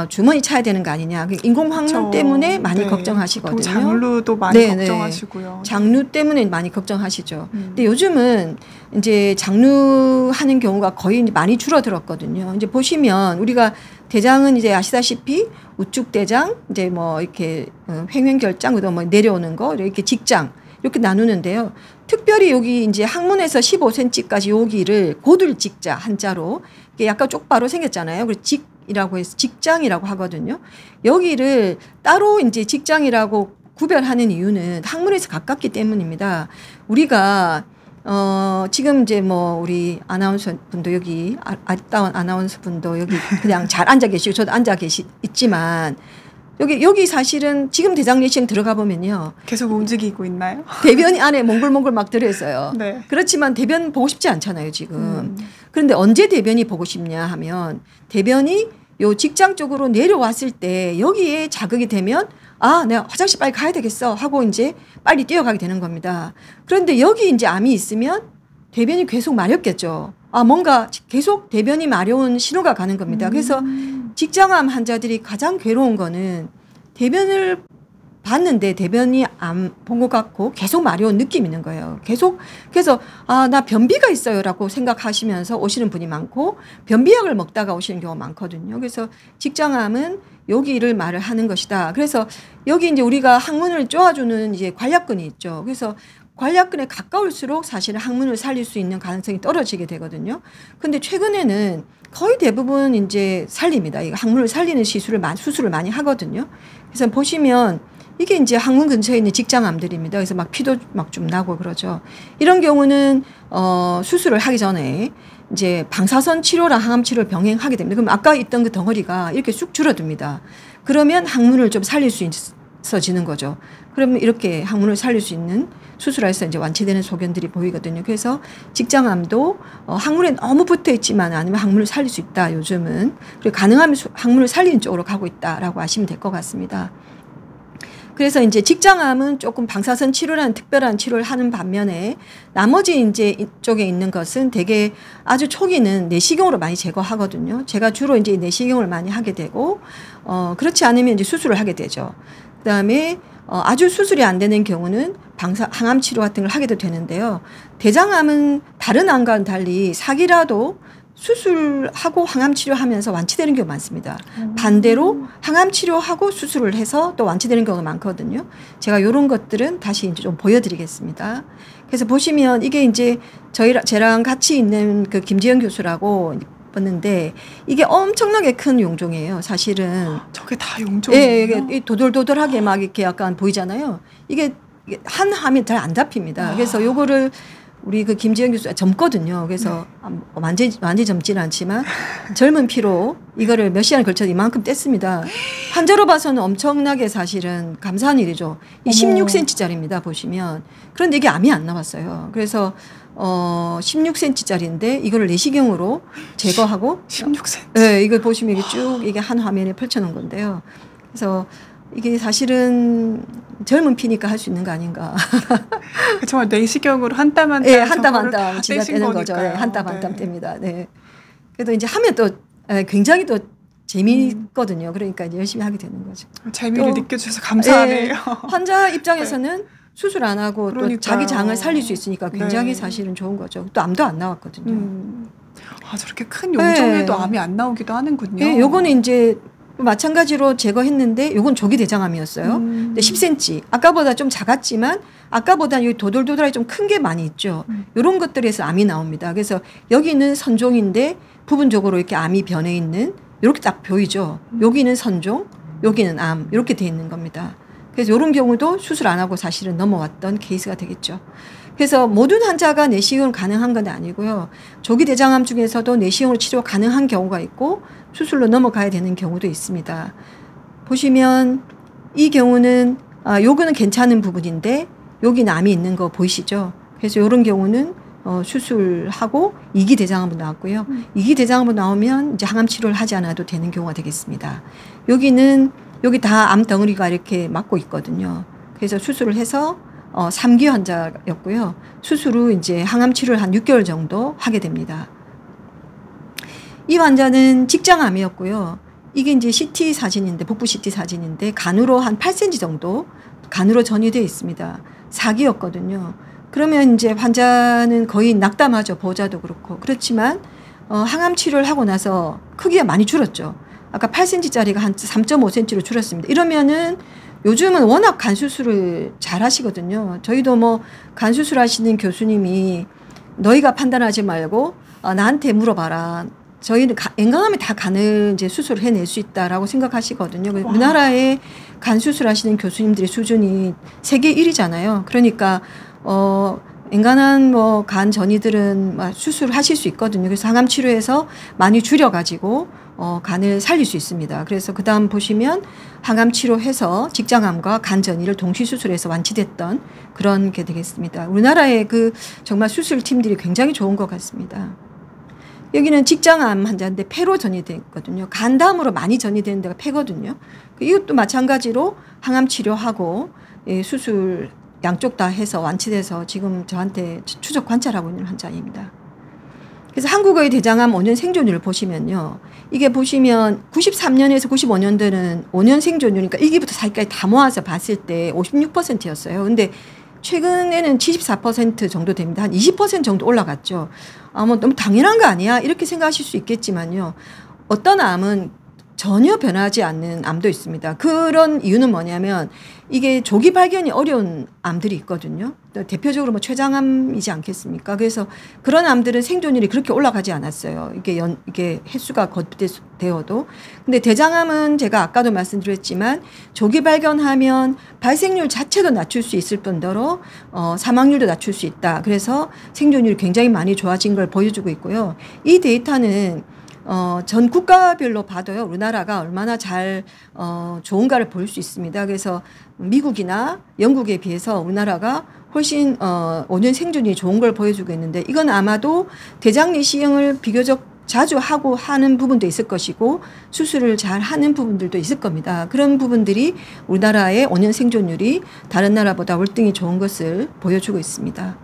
주머니 차야 되는 거 아니냐. 인공황문 그렇죠. 때문에 많이 네. 걱정하시거든요. 장루도 많이 네, 걱정하시고요. 장루 때문에 많이 걱정하시죠. 근데 요즘은 이제 장루 하는 경우가 거의 많이 줄어들었거든요. 이제 보시면 우리가 대장은 이제 아시다시피 우측 대장, 이제 뭐 이렇게 횡횡결장, 그다음 뭐 내려오는 거 이렇게 직장 이렇게 나누는데요. 특별히 여기 이제 항문에서 15cm까지 여기를 고들직자 한자로 이게 약간 쪽바로 생겼잖아요. 그래서 직이라고 해서 직장이라고 하거든요. 여기를 따로 이제 직장이라고 구별하는 이유는 항문에서 가깝기 때문입니다. 우리가 지금 이제 뭐 우리 아나운서 분도 여기 아리따운 아나운서 분도 여기 그냥 잘 앉아 계시고 저도 앉아 있지만 여기 사실은 지금 대장 내시경 들어가 보면요. 계속 움직이고 있나요? 대변이 안에 몽글몽글 막 들어있어요. 네. 그렇지만 대변 보고 싶지 않잖아요, 지금. 그런데 언제 대변이 보고 싶냐 하면 대변이 요 직장 쪽으로 내려왔을 때 여기에 자극이 되면 아, 내가 화장실 빨리 가야 되겠어 하고 이제 빨리 뛰어가게 되는 겁니다. 그런데 여기 이제 암이 있으면 대변이 계속 마렵겠죠. 아, 뭔가 계속 대변이 마려운 신호가 가는 겁니다. 그래서 직장암 환자들이 가장 괴로운 거는 대변을 봤는데 대변이 안 본 것 같고 계속 마려운 느낌이 있는 거예요. 계속 그래서 아, 나 변비가 있어요라고 생각하시면서 오시는 분이 많고 변비약을 먹다가 오시는 경우가 많거든요. 그래서 직장암은 여기를 말을 하는 것이다. 그래서 여기 이제 우리가 항문을 쪼아주는 이제 관략근이 있죠. 그래서 관략근에 가까울수록 사실은 항문을 살릴 수 있는 가능성이 떨어지게 되거든요. 근데 최근에는 거의 대부분 이제 살립니다. 이 항문을 살리는 수술을 많이 하거든요. 그래서 보시면 이게 이제 항문 근처에 있는 직장암들입니다. 그래서 막 피도 막 좀 나고 그러죠. 이런 경우는 수술을 하기 전에 이제 방사선 치료랑 항암 치료를 병행하게 됩니다. 그럼 아까 있던 그 덩어리가 이렇게 쑥 줄어듭니다. 그러면 항문을 좀 살릴 수 있어지는 거죠. 그러면 이렇게 항문을 살릴 수 있는 수술에서 이제 완치되는 소견들이 보이거든요. 그래서 직장암도 항문에 너무 붙어 있지만 아니면 항문을 살릴 수 있다. 요즘은 그리고 가능하면 항문을 살리는 쪽으로 가고 있다라고 아시면 될 것 같습니다. 그래서 이제 직장암은 조금 방사선 치료라는 특별한 치료를 하는 반면에 나머지 이제 이쪽에 있는 것은 되게 아주 초기는 내시경으로 많이 제거하거든요. 제가 주로 이제 내시경을 많이 하게 되고 그렇지 않으면 이제 수술을 하게 되죠. 그다음에 아주 수술이 안 되는 경우는 항암 치료 같은 걸 하게도 되는데요. 대장암은 다른 암과는 달리 사기라도 수술하고 항암 치료하면서 완치되는 경우가 많습니다. 반대로 항암 치료하고 수술을 해서 또 완치되는 경우가 많거든요. 제가 이런 것들은 다시 이제 좀 보여드리겠습니다. 그래서 보시면 이게 이제 저랑 같이 있는 그 김지영 교수라고 봤는데 이게 엄청나게 큰 용종이에요. 사실은. 저게 다 용종이에요? 예, 이게 도돌도돌하게 막 이렇게 약간 보이잖아요. 이게 한 함이 잘 안 잡힙니다. 그래서 요거를 우리 그 김지영 교수가 젊거든요. 그래서 완전히 젊지는 않지만 젊은 피로 이거를 몇 시간을 걸쳐서 이만큼 뗐습니다. 환자로 봐서는 엄청나게 사실은 감사한 일이죠. 이 16cm짜리입니다. 보시면. 그런데 이게 암이 안 나왔어요. 그래서 16cm짜리인데 이거를 내시경으로 제거하고 16cm. 네, 이거 보시면 이게 쭉 이게 한 화면에 펼쳐놓은 건데요. 그래서 이게 사실은 젊은 피니까 할 수 있는 거 아닌가. 정말 내시경으로 한 땀 한 땀. 네, 한 땀 한 땀 진짜 떼는 거죠. 네, 한 땀 한 땀 네. 뗍니다. 네. 그래도 이제 하면 또 굉장히 또 재미있거든요. 그러니까 이제 열심히 하게 되는 거죠. 재미를 느껴주셔서 감사하네요. 네, 환자 입장에서는 네. 수술 안 하고 그러니까요. 또 자기 장을 살릴 수 있으니까 굉장히 네. 사실은 좋은 거죠. 또 암도 안 나왔거든요. 아, 저렇게 큰 용종에도 네. 암이 안 나오기도 하는군요. 네, 요거는 이제 마찬가지로 제거했는데 요건 조기 대장암이었어요. 근데 10cm. 아까보다 좀 작았지만 아까보다 여기 도돌도돌하게 좀 큰 게 많이 있죠. 요런 것들에서 암이 나옵니다. 그래서 여기는 선종인데 부분적으로 이렇게 암이 변해 있는 이렇게 딱 보이죠. 여기는 선종, 여기는 암 이렇게 돼 있는 겁니다. 그래서 이런 경우도 수술 안 하고 사실은 넘어왔던 케이스가 되겠죠. 그래서 모든 환자가 내시경으로 가능한 건 아니고요. 조기 대장암 중에서도 내시경으로 치료 가능한 경우가 있고 수술로 넘어가야 되는 경우도 있습니다. 보시면 이 경우는 요거는 괜찮은 부분인데 여기 암이 있는 거 보이시죠? 그래서 이런 경우는 수술하고 2기 대장암으로 나왔고요. 2기3기대장암으로 나오면 이제 항암 치료를 하지 않아도 되는 경우가 되겠습니다. 여기 다 암 덩어리가 이렇게 막고 있거든요. 그래서 수술을 해서 3기 환자였고요. 수술 후 이제 항암 치료를 한 6개월 정도 하게 됩니다. 이 환자는 직장암이었고요. 이게 이제 CT 사진인데, 복부 CT 사진인데, 간으로 한 8cm 정도 간으로 전이되어 있습니다. 4기였거든요. 그러면 이제 환자는 거의 낙담하죠. 보호자도 그렇고. 그렇지만, 항암 치료를 하고 나서 크기가 많이 줄었죠. 아까 8cm짜리가 한 3.5cm로 줄었습니다. 이러면은 요즘은 워낙 간 수술을 잘 하시거든요. 저희도 뭐 간 수술 하시는 교수님이 너희가 판단하지 말고 나한테 물어봐라. 저희는 앵간하면 다 간을 이제 수술을 해낼 수 있다라고 생각하시거든요. 우리나라에 간 수술하시는 교수님들의 수준이 세계 1위잖아요. 그러니까 앵간한 뭐 간 전이들은 수술하실 수 있거든요. 그래서 항암 치료해서 많이 줄여가지고 간을 살릴 수 있습니다. 그래서 그 다음 보시면 항암 치료해서 직장암과 간 전이를 동시 수술해서 완치됐던 그런 게 되겠습니다. 우리나라의 그 정말 수술팀들이 굉장히 좋은 것 같습니다. 여기는 직장암 환자인데 폐로 전이됐거든요. 간 다음으로 많이 전이되는 데가 폐거든요. 이것도 마찬가지로 항암 치료하고 수술 양쪽 다 해서 완치돼서 지금 저한테 추적 관찰하고 있는 환자입니다. 그래서 한국의 대장암 5년 생존율을 보시면요. 이게 보시면 93년에서 95년도는 5년 생존율이니까 1기부터 4기까지 다 모아서 봤을 때 56%였어요. 근데 최근에는 74% 정도 됩니다. 한 20% 정도 올라갔죠. 뭐 너무 당연한 거 아니야? 이렇게 생각하실 수 있겠지만요. 어떤 암은 전혀 변하지 않는 암도 있습니다. 그런 이유는 뭐냐면 이게 조기 발견이 어려운 암들이 있거든요. 대표적으로 뭐 췌장암이지 않겠습니까? 그래서 그런 암들은 생존율이 그렇게 올라가지 않았어요. 이게 횟수가 겉되어도. 근데 대장암은 제가 아까도 말씀드렸지만 조기 발견하면 발생률 자체도 낮출 수 있을 뿐더러 사망률도 낮출 수 있다. 그래서 생존율이 굉장히 많이 좋아진 걸 보여주고 있고요. 이 데이터는 전 국가별로 봐도요, 우리나라가 얼마나 잘, 좋은가를 볼 수 있습니다. 그래서 미국이나 영국에 비해서 우리나라가 훨씬, 5년 생존이 좋은 걸 보여주고 있는데, 이건 아마도 대장 내시경을 비교적 자주 하고 하는 부분도 있을 것이고, 수술을 잘 하는 부분들도 있을 겁니다. 그런 부분들이 우리나라의 5년 생존율이 다른 나라보다 월등히 좋은 것을 보여주고 있습니다.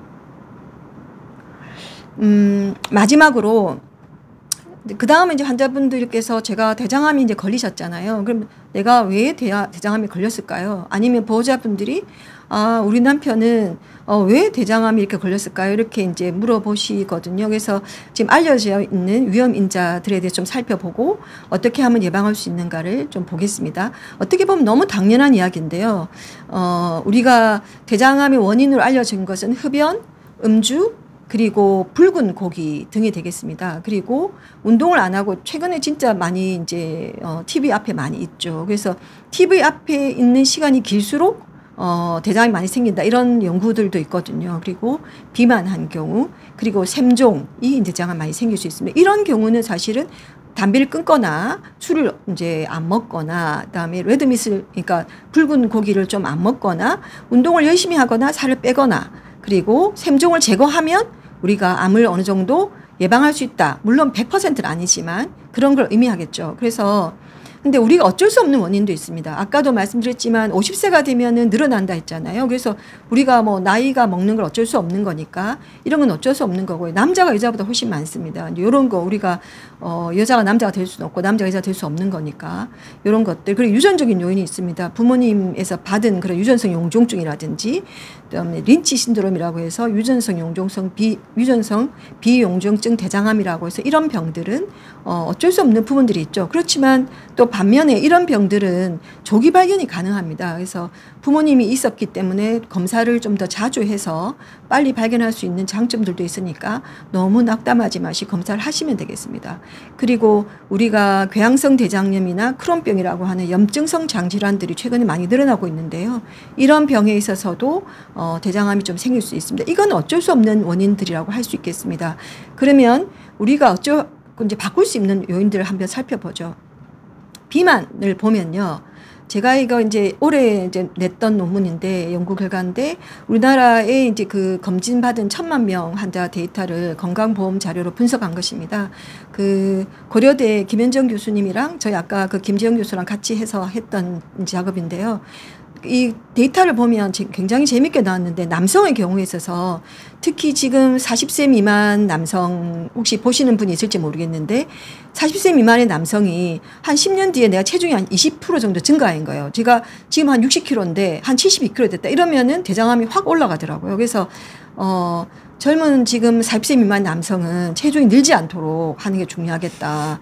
마지막으로, 그 다음에 이제 환자분들께서 제가 대장암이 이제 걸리셨잖아요. 그럼 내가 왜 대장암이 걸렸을까요? 아니면 보호자분들이 우리 남편은 왜 대장암이 이렇게 걸렸을까요? 이렇게 이제 물어보시거든요. 그래서 지금 알려져 있는 위험 인자들에 대해 좀 살펴보고 어떻게 하면 예방할 수 있는가를 좀 보겠습니다. 어떻게 보면 너무 당연한 이야기인데요. 우리가 대장암의 원인으로 알려진 것은 흡연, 음주, 그리고 붉은 고기 등이 되겠습니다. 그리고 운동을 안 하고 최근에 진짜 많이 이제 TV 앞에 많이 있죠. 그래서 TV 앞에 있는 시간이 길수록 대장암이 많이 생긴다. 이런 연구들도 있거든요. 그리고 비만한 경우, 그리고 샘종이 대장암 많이 생길 수 있습니다. 이런 경우는 사실은 담배를 끊거나 술을 이제 안 먹거나 그다음에 레드미트, 그러니까 붉은 고기를 좀 안 먹거나 운동을 열심히 하거나 살을 빼거나 그리고 샘종을 제거하면 우리가 암을 어느 정도 예방할 수 있다. 물론 100%는 아니지만 그런 걸 의미하겠죠. 그래서 근데 우리가 어쩔 수 없는 원인도 있습니다. 아까도 말씀드렸지만 50세가 되면은 늘어난다 했잖아요. 그래서 우리가 뭐 나이가 먹는 걸 어쩔 수 없는 거니까 이런 건 어쩔 수 없는 거고요. 남자가 여자보다 훨씬 많습니다. 이런 거 우리가 여자가 남자가 될 수는 없고 남자가 여자가 될 수 없는 거니까 이런 것들. 그리고 유전적인 요인이 있습니다. 부모님에서 받은 그런 유전성 용종증이라든지 그다음에 린치 신드롬이라고 해서 유전성 비용종증 대장암이라고 해서 이런 병들은 어쩔 수 없는 부분들이 있죠. 그렇지만 또 반면에 이런 병들은 조기 발견이 가능합니다. 그래서 부모님이 있었기 때문에 검사를 좀 더 자주 해서 빨리 발견할 수 있는 장점들도 있으니까 너무 낙담하지 마시고 검사를 하시면 되겠습니다. 그리고 우리가 궤양성 대장염이나 크론병이라고 하는 염증성 장질환들이 최근에 많이 늘어나고 있는데요. 이런 병에 있어서도 대장암이 좀 생길 수 있습니다. 이건 어쩔 수 없는 원인들이라고 할 수 있겠습니다. 그러면 우리가 이제 바꿀 수 있는 요인들을 한번 살펴보죠. 비만을 보면요. 제가 이거 이제 올해 이제 냈던 논문인데 연구 결과인데 우리나라에 이제 그 검진받은 1,000만 명 환자 데이터를 건강보험 자료로 분석한 것입니다. 그 고려대 김현정 교수님이랑 저희 아까 그 김지영 교수랑 같이 해서 했던 작업인데요. 이 데이터를 보면 굉장히 재밌게 나왔는데 남성의 경우에 있어서 특히 지금 40세 미만 남성 혹시 보시는 분이 있을지 모르겠는데 40세 미만의 남성이 한 10년 뒤에 내가 체중이 한 20% 정도 증가한 거예요. 제가 지금 한 60kg인데 한 72kg 됐다. 이러면은 대장암이 확 올라가더라고요. 그래서 젊은 지금 40세 미만 남성은 체중이 늘지 않도록 하는 게 중요하겠다.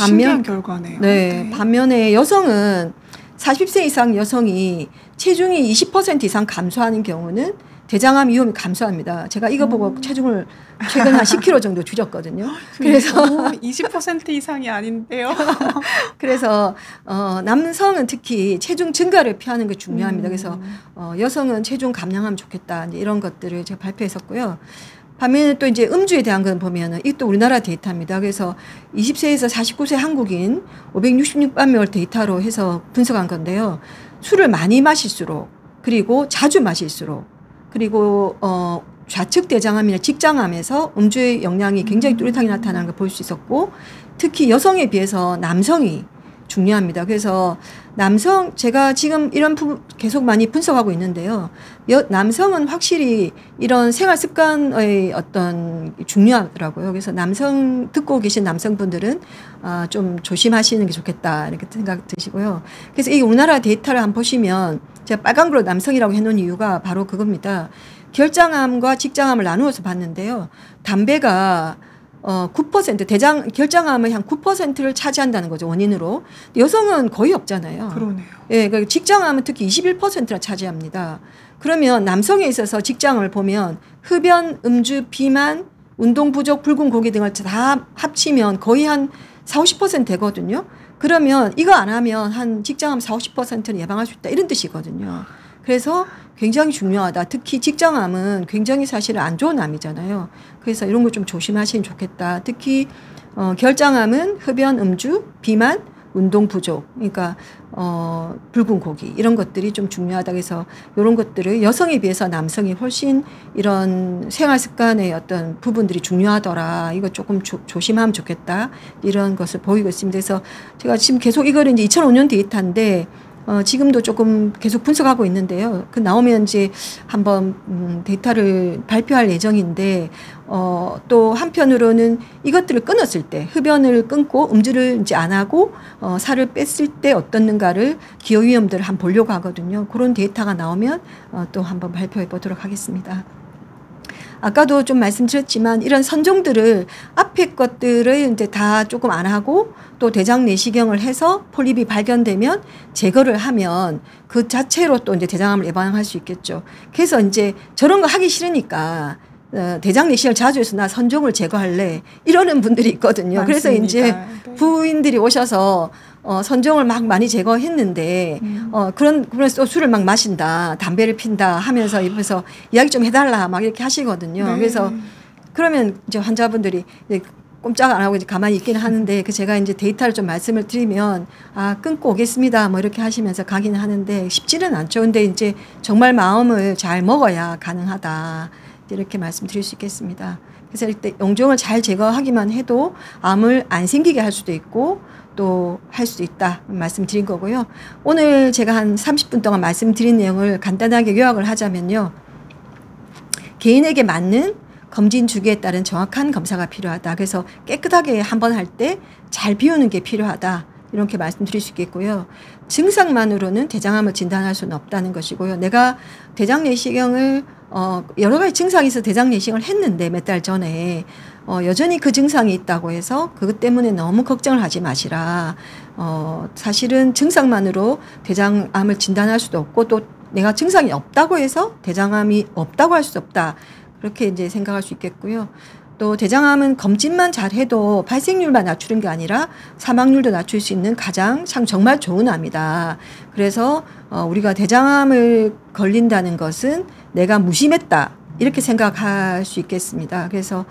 신기한 결과네요. 네. 반면에 여성은 40세 이상 여성이 체중이 20% 이상 감소하는 경우는 대장암 위험이 감소합니다. 제가 이거 보고 체중을 최근 한 10kg 정도 줄였거든요. 그래서 20% 이상이 아닌데요. 그래서 남성은 특히 체중 증가를 피하는 게 중요합니다. 그래서 여성은 체중 감량하면 좋겠다. 이제 이런 것들을 제가 발표했었고요. 반면에 또 이제 음주에 대한 건 보면은 이것도 우리나라 데이터입니다. 그래서 20세에서 49세 한국인 566만 명을 데이터로 해서 분석한 건데요. 술을 많이 마실수록 그리고 자주 마실수록 그리고 좌측 대장암이나 직장암에서 음주의 영향이 굉장히 뚜렷하게 나타나는 걸 볼 수 있었고 특히 여성에 비해서 남성이 중요합니다. 그래서 남성 제가 지금 이런 부분 계속 많이 분석하고 있는데요. 남성은 확실히 이런 생활 습관의 어떤 중요하더라고요. 그래서 듣고 계신 남성분들은 좀 조심하시는 게 좋겠다 이렇게 생각 드시고요. 그래서 이 우리나라 데이터를 한번 보시면 제가 빨간글로 남성이라고 해놓은 이유가 바로 그겁니다. 결장암과 직장암을 나누어서 봤는데요. 담배가 9% 결장암의 한 9%를 차지한다는 거죠, 원인으로. 여성은 거의 없잖아요. 그러네요. 예, 그러니까 직장암은 특히 21%나 차지합니다. 그러면 남성에 있어서 직장을 보면 흡연, 음주, 비만, 운동 부족, 붉은 고기 등을 다 합치면 거의 한 40~50% 되거든요. 그러면 이거 안 하면 한 직장암 40~50%는 예방할 수 있다 이런 뜻이거든요. 그래서 굉장히 중요하다. 특히 직장암은 굉장히 사실 안 좋은 암이잖아요. 그래서 이런 거 좀 조심하시면 좋겠다. 특히 결장암은 흡연, 음주, 비만, 운동 부족, 그러니까 붉은 고기 이런 것들이 좀 중요하다. 그래서 이런 것들을 여성에 비해서 남성이 훨씬 이런 생활 습관의 어떤 부분들이 중요하더라. 이거 조금 조심하면 좋겠다. 이런 것을 보이고 있습니다. 그래서 제가 지금 계속 이거를 이제 2005년 데이터인데 지금도 조금 계속 분석하고 있는데요. 그 나오면 이제 한번 데이터를 발표할 예정인데 또 한편으로는 이것들을 끊었을 때 흡연을 끊고 음주를 이제 안 하고 살을 뺐을 때 어떻는가를 기여 위험들을 한번 보려고 하거든요. 그런 데이터가 나오면 또 한번 발표해 보도록 하겠습니다. 아까도 좀 말씀드렸지만 이런 선종들을 앞에 것들을 이제 다 조금 안 하고 또 대장 내시경을 해서 폴립이 발견되면 제거를 하면 그 자체로 또 이제 대장암을 예방할 수 있겠죠. 그래서 이제 저런 거 하기 싫으니까 대장 내시경을 자주 해서 나 선종을 제거할래 이러는 분들이 있거든요. 맞습니다. 그래서 이제 네. 부인들이 오셔서 선종을 막 많이 제거했는데 그래서 술을 막 마신다, 담배를 핀다 하면서 옆에서 이야기 좀 해달라 막 이렇게 하시거든요. 네. 그래서 그러면 이제 환자분들이 꼼짝 안 하고 이제 가만히 있기는 하는데 제가 이제 데이터를 좀 말씀을 드리면 끊고 오겠습니다 뭐 이렇게 하시면서 가기는 하는데 쉽지는 않죠. 근데 이제 정말 마음을 잘 먹어야 가능하다. 이렇게 말씀드릴 수 있겠습니다. 그래서 일단 용종을 잘 제거하기만 해도 암을 안 생기게 할 수도 있고 또 할 수도 있다 말씀드린 거고요. 오늘 제가 한 30분 동안 말씀드린 내용을 간단하게 요약을 하자면요. 개인에게 맞는 검진 주기에 따른 정확한 검사가 필요하다. 그래서 깨끗하게 한번 할 때 잘 비우는 게 필요하다. 이렇게 말씀드릴 수 있겠고요. 증상만으로는 대장암을 진단할 수는 없다는 것이고요. 내가 대장 내시경을 여러 가지 증상이 있어서 대장 내시경을 했는데 몇 달 전에 여전히 그 증상이 있다고 해서 그것 때문에 너무 걱정을 하지 마시라. 사실은 증상만으로 대장암을 진단할 수도 없고 또 내가 증상이 없다고 해서 대장암이 없다고 할 수 없다. 그렇게 이제 생각할 수 있겠고요. 또 대장암은 검진만 잘해도 발생률만 낮추는 게 아니라 사망률도 낮출 수 있는 가장 참 정말 좋은 암이다. 그래서 우리가 대장암을 걸린다는 것은 내가 무심했다. 이렇게 생각할 수 있겠습니다. 그래서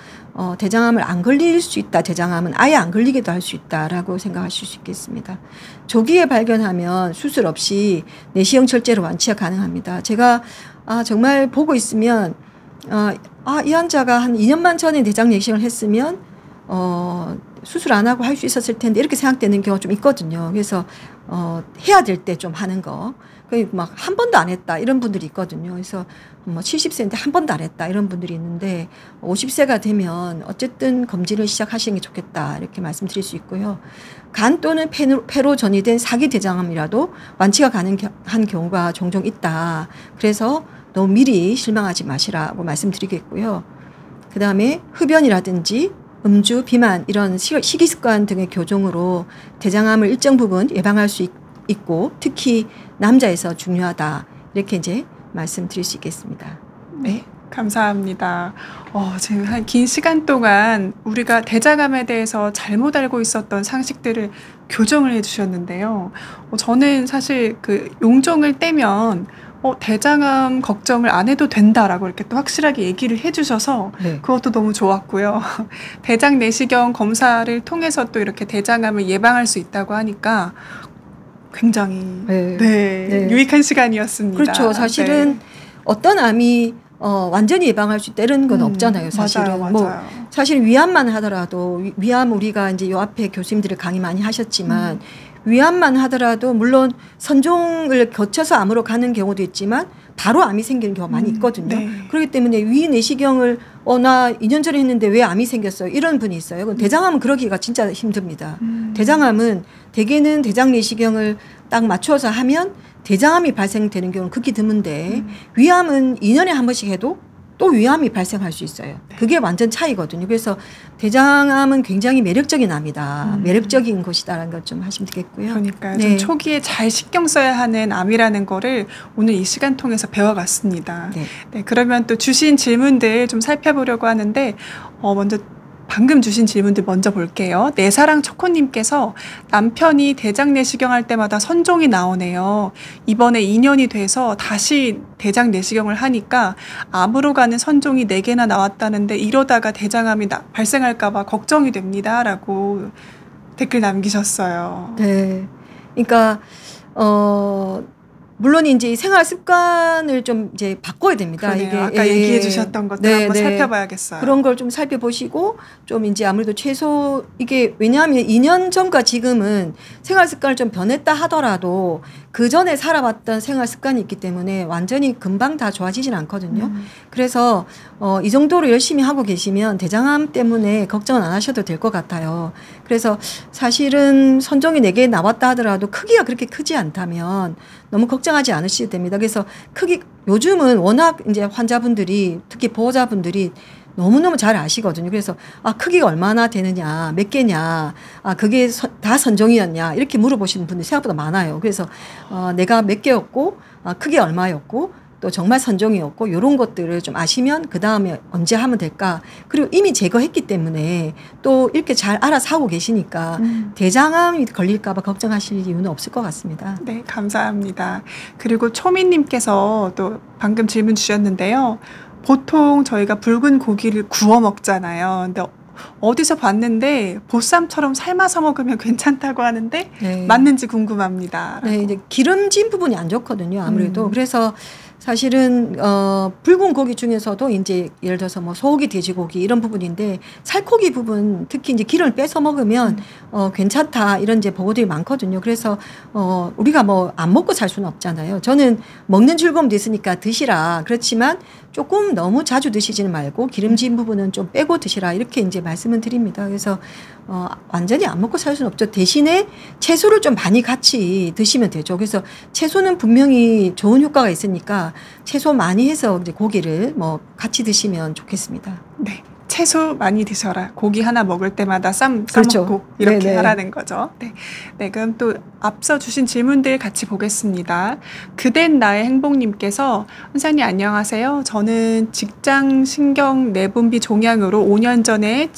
대장암을 안 걸릴 수 있다. 대장암은 아예 안 걸리게도 할 수 있다라고 생각하실 수 있겠습니다. 조기에 발견하면 수술 없이 내시경 절제로 완치가 가능합니다. 제가 정말 보고 있으면 이 환자가 한 2년만 전에 대장 내시경을 했으면 수술 안 하고 할 수 있었을 텐데 이렇게 생각되는 경우가 좀 있거든요. 그래서 해야 될 때 좀 하는 거. 막 한 번도 안 했다 이런 분들이 있거든요. 그래서 뭐 70세인데 한 번도 안 했다 이런 분들이 있는데 50세가 되면 어쨌든 검진을 시작하시는 게 좋겠다 이렇게 말씀드릴 수 있고요. 간 또는 폐로 전이된 사기 대장암이라도 완치가 가능한 경우가 종종 있다. 그래서 너무 미리 실망하지 마시라고 말씀드리겠고요. 그 다음에 흡연이라든지 음주, 비만 이런 식이습관 등의 교종으로 대장암을 일정 부분 예방할 수 있고 특히 남자에서 중요하다. 이렇게 이제 말씀드릴 수 있겠습니다. 네, 감사합니다. 지금 한 긴 시간 동안 우리가 대장암에 대해서 잘못 알고 있었던 상식들을 교정을 해주셨는데요. 저는 사실 그 용종을 떼면 대장암 걱정을 안 해도 된다라고 이렇게 또 확실하게 얘기를 해주셔서 네. 그것도 너무 좋았고요. 대장 내시경 검사를 통해서 또 이렇게 대장암을 예방할 수 있다고 하니까 굉장히 유익한 시간이었습니다. 그렇죠. 사실은 어떤 암이 완전히 예방할 수 있다 이런 건 없잖아요. 사실은 맞아요. 사실 위암만 하더라도 위암 우리가 이제 요 앞에 교수님들이 강의 많이 하셨지만. 위암만 하더라도 물론 선종을 거쳐서 암으로 가는 경우도 있지만 바로 암이 생기는 경우가 많이 있거든요. 네. 그렇기 때문에 위 내시경을 나 2년 전에 했는데 왜 암이 생겼어요? 이런 분이 있어요. 대장암은 그러기가 진짜 힘듭니다. 대장암은 대개는 대장 내시경을 딱 맞춰서 하면 대장암이 발생되는 경우는 극히 드문데 위암은 2년에 한 번씩 해도 또 위암이 발생할 수 있어요. 그게 완전 차이거든요. 그래서 대장암은 굉장히 매력적인 암이다. 매력적인 것이다라는 걸 좀 하시면 되겠고요. 그러니까요. 좀 초기에 잘 신경 써야 하는 암이라는 거를 오늘 이 시간 통해서 배워갔습니다. 네, 그러면 또 주신 질문들 좀 살펴보려고 하는데 먼저 방금 주신 질문들 먼저 볼게요. 내사랑 초코님께서 남편이 대장 내시경 할 때마다 선종이 나오네요. 이번에 2년이 돼서 다시 대장 내시경을 하니까 암으로 가는 선종이 4개나 나왔다는데 이러다가 대장암이 발생할까 봐 걱정이 됩니다. 라고 댓글 남기셨어요. 네. 그러니까 물론 이제 생활 습관을 좀 이제 바꿔야 됩니다. 그러네요. 이게 아까 얘기해 주셨던 것들 한번 살펴봐야겠어요. 그런 걸 좀 살펴보시고 좀 이제 아무래도 최소 이게 왜냐하면 2년 전과 지금은 생활 습관을 좀 변했다 하더라도 그 전에 살아왔던 생활 습관이 있기 때문에 완전히 금방 다 좋아지진 않거든요. 그래서 이 정도로 열심히 하고 계시면 대장암 때문에 걱정은 안 하셔도 될 것 같아요. 그래서 사실은 선종이 4개 나왔다 하더라도 크기가 그렇게 크지 않다면 너무 걱정하지 않으셔도 됩니다. 그래서 요즘은 워낙 이제 환자분들이 특히 보호자분들이 너무너무 잘 아시거든요. 그래서 크기가 얼마나 되느냐, 몇 개냐, 그게 다 선종이었냐 이렇게 물어보시는 분들이 생각보다 많아요. 그래서 내가 몇 개였고 크기 얼마였고 또 정말 선종이었고 이런 것들을 좀 아시면 그 다음에 언제 하면 될까. 그리고 이미 제거했기 때문에 또 이렇게 잘 알아서 하고 계시니까 대장암이 걸릴까 봐 걱정하실 이유는 없을 것 같습니다. 네, 감사합니다. 그리고 초미님께서 또 방금 질문 주셨는데요. 보통 저희가 붉은 고기를 구워 먹잖아요. 근데 어디서 봤는데 보쌈처럼 삶아서 먹으면 괜찮다고 하는데 맞는지 궁금합니다. 네, 이제 기름진 부분이 안 좋거든요. 아무래도. 그래서 사실은 붉은 고기 중에서도 이제 예를 들어서 뭐 소고기, 돼지고기 이런 부분인데 살코기 부분 특히 이제 기름을 빼서 먹으면 괜찮다 이런 이제 보고들이 많거든요. 그래서 우리가 뭐 안 먹고 살 수는 없잖아요. 저는 먹는 즐거움도 있으니까 드시라. 그렇지만 조금 너무 자주 드시지는 말고 기름진 부분은 좀 빼고 드시라 이렇게 이제 말씀을 드립니다. 그래서 완전히 안 먹고 살 수는 없죠. 대신에 채소를 좀 많이 같이 드시면 되죠. 그래서 채소는 분명히 좋은 효과가 있으니까 채소 많이 해서 이제 고기를 뭐 같이 드시면 좋겠습니다. 네. 채소 많이 드셔라. 고기 하나 먹을 때마다 그렇죠. 싸먹고 이렇게 네네. 하라는 거죠. 네. 네, 그럼 또 앞서 주신 질문들 같이 보겠습니다. 그댄 나의 행복님께서 원사님 안녕하세요. 저는 직장 신경 내분비 종양으로 5년 전에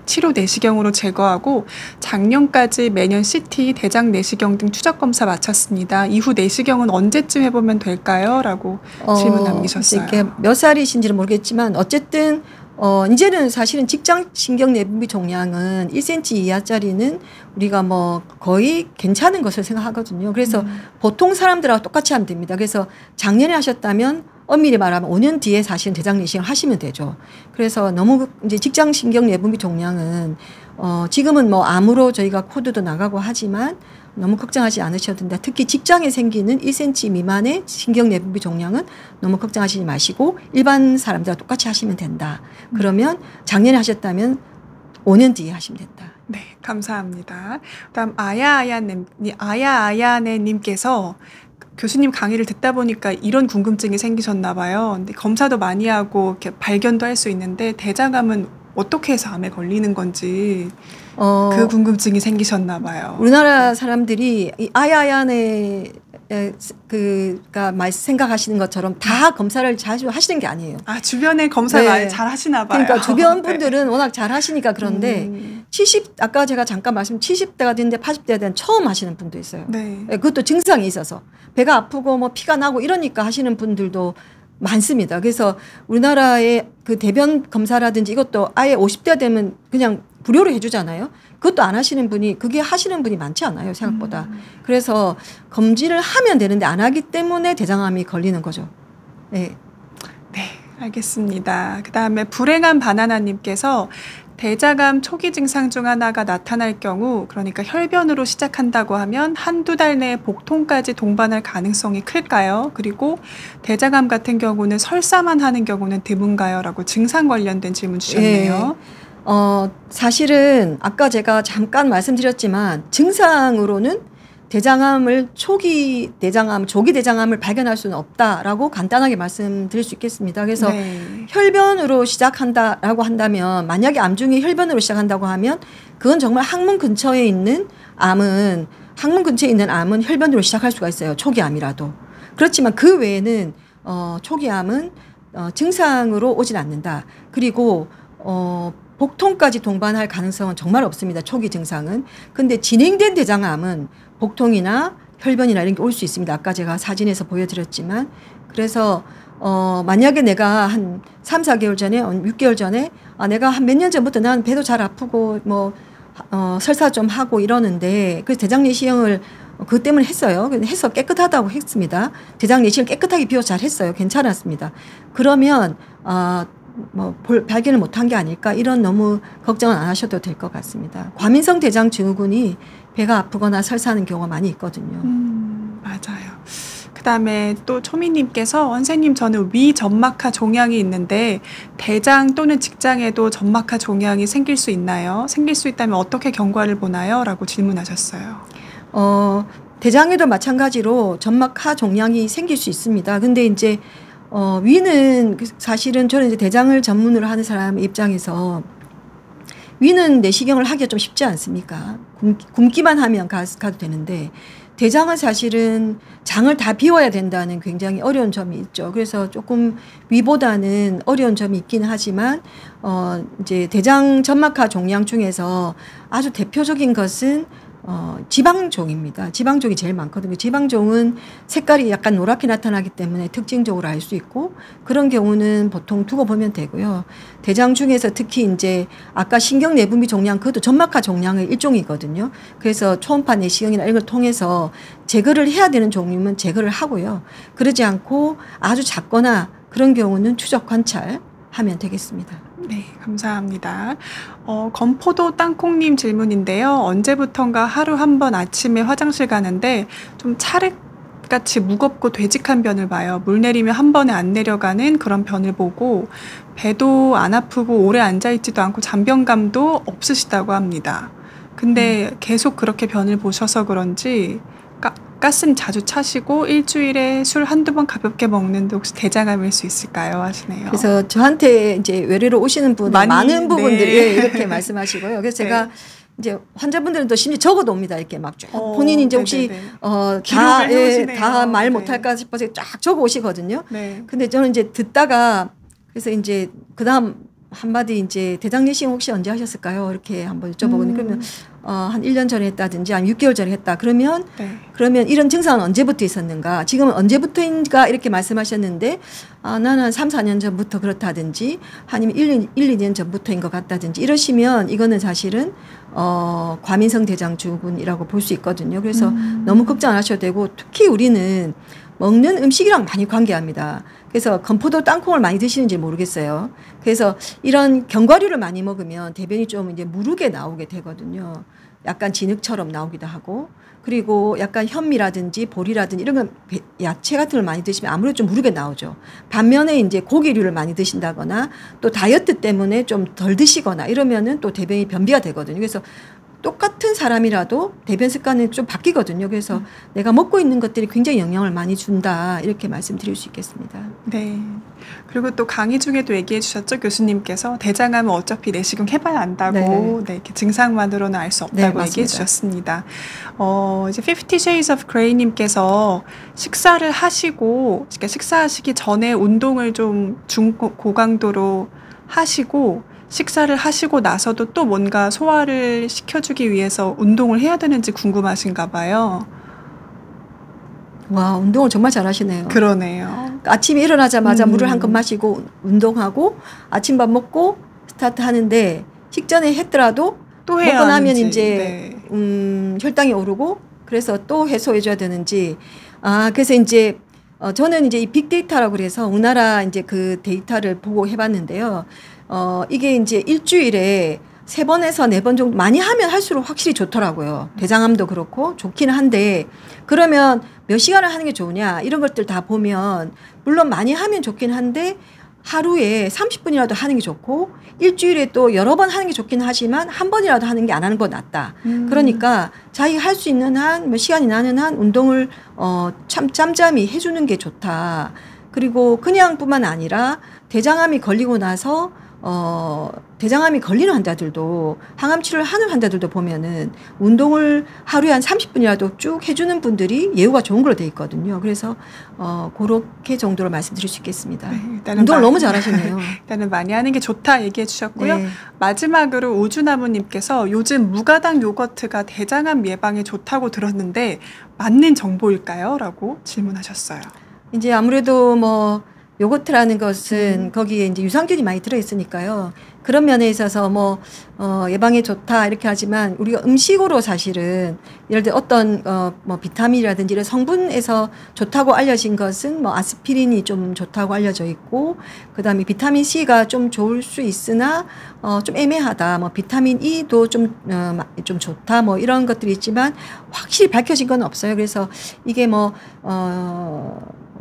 치료 내시경으로 제거하고 작년까지 매년 CT, 대장 내시경 등 추적 검사 마쳤습니다. 이후 내시경은 언제쯤 해보면 될까요? 라고 질문 남기셨어요. 이렇게 몇 살이신지는 모르겠지만 어쨌든 이제는 사실은 직장 신경 내분비 종양은 1cm 이하짜리는 우리가 뭐 거의 괜찮은 것을 생각하거든요. 그래서 보통 사람들하고 똑같이 하면 됩니다. 그래서 작년에 하셨다면 엄밀히 말하면 5년 뒤에 사실은 대장 내시경을 하시면 되죠. 그래서 너무 이제 직장 신경 내분비 종양은 지금은 뭐 암으로 저희가 코드도 나가고 하지만 너무 걱정하지 않으셔도 된다. 특히 직장에 생기는 1cm 미만의 신경 내분비 종양은 너무 걱정하시지 마시고 일반 사람들과 똑같이 하시면 된다. 그러면 작년에 하셨다면 5년 뒤에 하시면 된다. 네, 감사합니다. 그다음 아야아야네님께서 교수님 강의를 듣다 보니까 이런 궁금증이 생기셨나 봐요. 근데 검사도 많이 하고 이렇게 발견도 할 수 있는데 대장암은 어떻게 해서 암에 걸리는 건지 그 궁금증이 생기셨나 봐요. 우리나라 사람들이 이 아야아야네 그가 생각하시는 것처럼 다 검사를 자주 하시는 게 아니에요. 아, 주변에 검사 네. 잘 하시나 봐요. 그러니까 주변 네. 분들은 워낙 잘 하시니까 그런데 아까 제가 잠깐 70대가 됐는데 80대가 된 처음 하시는 분도 있어요. 네. 그것도 증상이 있어서 배가 아프고 뭐 피가 나고 이러니까 하시는 분들도 많습니다. 그래서 우리나라의 그 대변 검사라든지 이것도 아예 50대가 되면 그냥 무료로 해주잖아요. 그것도 안 하시는 분이 그게 하시는 분이 많지 않아요. 생각보다. 그래서 검진을 하면 되는데 안 하기 때문에 대장암이 걸리는 거죠. 네. 네, 알겠습니다. 그다음에 불행한 바나나님께서 대장암 초기 증상 중 하나가 나타날 경우, 그러니까 혈변으로 시작한다고 하면 한두 달 내에 복통까지 동반할 가능성이 클까요? 그리고 대장암 같은 경우는 설사만 하는 경우는 드문가요? 라고 증상 관련된 질문 주셨네요. 사실은 아까 제가 잠깐 말씀드렸지만 증상으로는 조기 대장암을 발견할 수는 없다라고 간단하게 말씀드릴 수 있겠습니다. 그래서 네. 혈변으로 시작한다라고 한다면 만약에 암 중에 혈변으로 시작한다고 하면 그건 정말 항문 근처에 있는 암은 혈변으로 시작할 수가 있어요. 초기 암이라도. 그렇지만 그 외에는 초기 암은 증상으로 오진 않는다. 그리고 복통까지 동반할 가능성은 정말 없습니다. 초기 증상은. 근데 진행된 대장암은 복통이나 혈변이나 이런 게 올 수 있습니다. 아까 제가 사진에서 보여드렸지만. 그래서 만약에 내가 한 3, 4개월 전에 6개월 전에 내가 한 몇 년 전부터 난 배도 잘 아프고 뭐 설사 좀 하고 이러는데 그래서 대장 내시경을 그것 때문에 했어요. 해서 깨끗하다고 했습니다. 대장 내시경 깨끗하게 비워서 잘 했어요. 괜찮았습니다. 그러면 발견을 못한 게 아닐까 이런 너무 걱정은 안 하셔도 될 것 같습니다. 과민성 대장 증후군이 배가 아프거나 설사하는 경우가 많이 있거든요. 맞아요. 그다음에 또 초미님께서 원생님 저는 위점막하 종양이 있는데 대장 또는 직장에도 점막하 종양이 생길 수 있나요? 생길 수 있다면 어떻게 경과를 보나요? 라고 질문하셨어요. 대장에도 마찬가지로 점막하 종양이 생길 수 있습니다. 근데 이제 위는 사실은 저는 이제 대장을 전문으로 하는 사람 입장에서 위는 내시경을 하기가 좀 쉽지 않습니까? 굶기만 하면 가도 되는데 대장은 사실은 장을 다 비워야 된다는 굉장히 어려운 점이 있죠. 그래서 조금 위보다는 어려운 점이 있긴 하지만 이제 대장 점막하 종양 중에서 아주 대표적인 것은 지방종입니다. 지방종이 제일 많거든요. 지방종은 색깔이 약간 노랗게 나타나기 때문에 특징적으로 알 수 있고 그런 경우는 보통 두고 보면 되고요. 대장 중에서 특히 이제 아까 신경내분비 종양 그것도 점막하 종양의 일종이거든요. 그래서 초음파 내시경이나 이런 걸 통해서 제거를 해야 되는 종류면 제거를 하고요. 그러지 않고 아주 작거나 그런 경우는 추적 관찰하면 되겠습니다. 네, 감사합니다. 건포도 땅콩님 질문인데요. 언제부턴가 하루 한 번 아침에 화장실 가는데 좀 차륵같이 무겁고 되직한 변을 봐요. 물 내리면 한 번에 안 내려가는 그런 변을 보고 배도 안 아프고 오래 앉아있지도 않고 잔변감도 없으시다고 합니다. 근데 계속 그렇게 변을 보셔서 그런지 가스는 자주 차시고 일주일에 술 한두 번 가볍게 먹는데 혹시 대장암일 수 있을까요? 하시네요. 그래서 저한테 이제 외래로 오시는 분은 많은 부분들이 네. 이렇게 말씀하시고요. 그래서 네. 제가 이제 환자분들은 또 심지어 적어도 옵니다. 이렇게 막 쭉 본인이 이제 혹시 다 말 못할까 싶어서 쫙 적어 오시거든요. 네. 근데 저는 이제 듣다가 그래서 이제 그다음 한마디 이제 대장 내시경 혹시 언제 하셨을까요? 이렇게 한번 여쭤보거든요. 그러면 한 1년 전에 했다든지 한 6개월 전에 했다. 그러면 이런 증상은 언제부터 있었는가? 지금은 언제부터인가? 이렇게 말씀하셨는데 나는 한 3, 4년 전부터 그렇다든지 아니면 1, 2년 전부터인 것 같다든지 이러시면 이거는 사실은 과민성 대장증후군이라고 볼 수 있거든요. 그래서 너무 걱정 안 하셔도 되고 특히 우리는 먹는 음식이랑 많이 관계합니다. 그래서 건포도 땅콩을 많이 드시는지 모르겠어요. 그래서 이런 견과류를 많이 먹으면 대변이 좀 이제 무르게 나오게 되거든요. 약간 진흙처럼 나오기도 하고 그리고 약간 현미라든지 보리라든지 이런 건 야채 같은 걸 많이 드시면 아무래도 좀 무르게 나오죠. 반면에 이제 고기류를 많이 드신다거나 또 다이어트 때문에 좀 덜 드시거나 이러면은 또 대변이 변비가 되거든요. 그래서 똑같은 사람이라도 대변 습관이 좀 바뀌거든요. 그래서 내가 먹고 있는 것들이 굉장히 영향을 많이 준다. 이렇게 말씀드릴 수 있겠습니다. 네. 그리고 또 강의 중에도 얘기해 주셨죠. 교수님께서 대장암은 어차피 내시경 해봐야 안다고 네, 이렇게 증상만으로는 알 수 없다고 얘기해 주셨습니다. 이제 50 Shades of Grey님께서 식사를 하시고 그러니까 식사하시기 전에 운동을 좀 중고강도로 하시고 식사를 하시고 나서도 또 뭔가 소화를 시켜주기 위해서 운동을 해야 되는지 궁금하신가 봐요. 와, 운동을 정말 잘하시네요. 그러네요. 아침에 일어나자마자 물을 한 컵 마시고 운동하고 아침밥 먹고 스타트 하는데 식전에 했더라도 또 해야 먹고 나면 하는지, 이제 혈당이 오르고 그래서 또 해소해줘야 되는지 그래서 이제 저는 이제 이 빅데이터라고 그래서 우리나라 이제 그 데이터를 보고 해봤는데요. 이게 이제 일주일에 3번에서 4번 정도 많이 하면 할수록 확실히 좋더라고요. 대장암도 그렇고 좋기는 한데 그러면 몇 시간을 하는 게 좋으냐 이런 것들 다 보면 물론 많이 하면 좋긴 한데 하루에 30분이라도 하는 게 좋고 일주일에 또 여러 번 하는 게 좋긴 하지만 한 번이라도 하는 게 안 하는 거 낫다. 그러니까 자기가 할 수 있는 한 몇 시간이 나는 한 운동을 참 짬짬이 해주는 게 좋다. 그리고 그냥뿐만 아니라 대장암이 걸리고 나서 대장암이 걸리는 환자들도 항암 치료를 하는 환자들도 보면은 운동을 하루에 한 30분이라도 쭉 해주는 분들이 예후가 좋은 걸로 돼 있거든요. 그래서 그렇게 정도로 말씀드릴 수 있겠습니다. 네, 운동을 너무 잘하시네요. 일단은 많이 하는 게 좋다 얘기해 주셨고요. 네. 마지막으로 우주나무님께서 요즘 무가당 요거트가 대장암 예방에 좋다고 들었는데 맞는 정보일까요? 라고 질문하셨어요. 이제 아무래도 뭐 요거트라는 것은 거기에 이제 유산균이 많이 들어있으니까요. 그런 면에 있어서 뭐 예방에 좋다 이렇게 하지만 우리가 음식으로 사실은 예를 들어 어떤 뭐 비타민이라든지 이런 성분에서 좋다고 알려진 것은 뭐 아스피린이 좀 좋다고 알려져 있고 그다음에 비타민 C가 좀 좋을 수 있으나 좀 애매하다. 뭐 비타민 E도 좀 좋다. 뭐 이런 것들이 있지만 확실히 밝혀진 건 없어요. 그래서 이게 뭐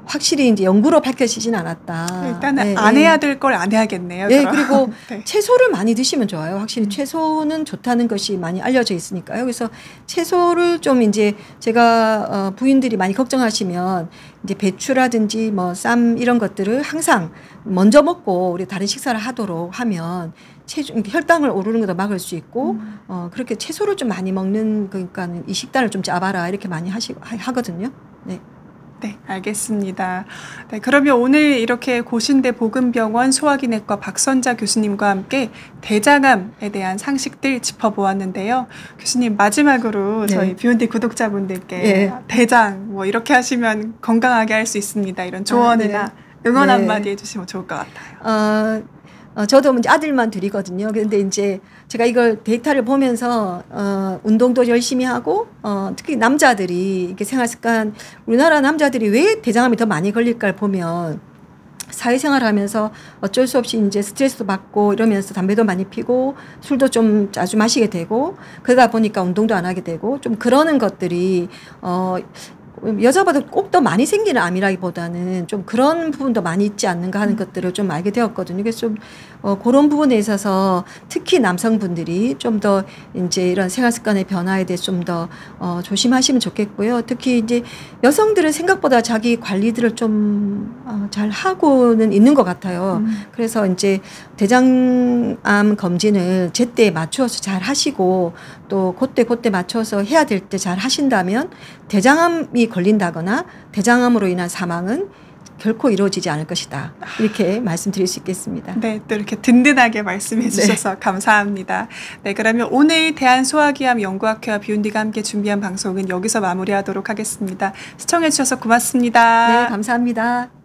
확실히 이제 연구로 밝혀지진 않았다. 일단은 안 해야 될 걸 안 해야겠네요. 네, 그리고 채소를 많이 드시면 좋아요. 확실히 채소는 좋다는 것이 많이 알려져 있으니까요. 그래서 채소를 좀 이제 제가 부인들이 많이 걱정하시면 이제 배추라든지 뭐 쌈 이런 것들을 항상 먼저 먹고 우리 다른 식사를 하도록 하면 혈당을 오르는 것도 막을 수 있고 그렇게 채소를 좀 많이 먹는 그러니까 이 식단을 좀 짜봐라 이렇게 많이 하거든요. 네. 네, 알겠습니다. 네, 그러면 오늘 이렇게 고신대 보건병원 소화기내과 박선자 교수님과 함께 대장암에 대한 상식들 짚어보았는데요. 교수님 마지막으로 네. 저희 비욘디 구독자분들께 네. 대장 뭐 이렇게 하시면 건강하게 할 수 있습니다. 이런 조언이나 응원 네. 한마디 해주시면 좋을 것 같아요. 저도 이제 아들만 둘이거든요. 그런데 이제 제가 이걸 데이터를 보면서 운동도 열심히 하고 특히 남자들이 이렇게 생활 습관, 우리나라 남자들이 왜 대장암이 더 많이 걸릴까를 보면 사회생활을 하면서 어쩔 수 없이 이제 스트레스도 받고 이러면서 담배도 많이 피고 술도 좀 자주 마시게 되고 그러다 보니까 운동도 안 하게 되고 좀 그러는 것들이 여자보다 꼭 더 많이 생기는 암이라기보다는 좀 그런 부분도 많이 있지 않는가 하는 것들을 좀 알게 되었거든요. 그래서 좀 그런 부분에 있어서 특히 남성분들이 좀 더 이제 이런 생활 습관의 변화에 대해 좀 더 조심하시면 좋겠고요. 특히 이제 여성들은 생각보다 자기 관리들을 좀 잘 하고는 있는 것 같아요. 그래서 이제 대장암 검진을 제때에 맞추어서 잘 하시고 또 그때 맞춰서 해야 될 때 잘 하신다면 대장암이 걸린다거나 대장암으로 인한 사망은 결코 이루어지지 않을 것이다. 이렇게 말씀드릴 수 있겠습니다. 네, 또 이렇게 든든하게 말씀해 주셔서 감사합니다. 네, 그러면 오늘 대한소화기암 연구학회와 비욘디가 함께 준비한 방송은 여기서 마무리하도록 하겠습니다. 시청해 주셔서 고맙습니다. 네, 감사합니다.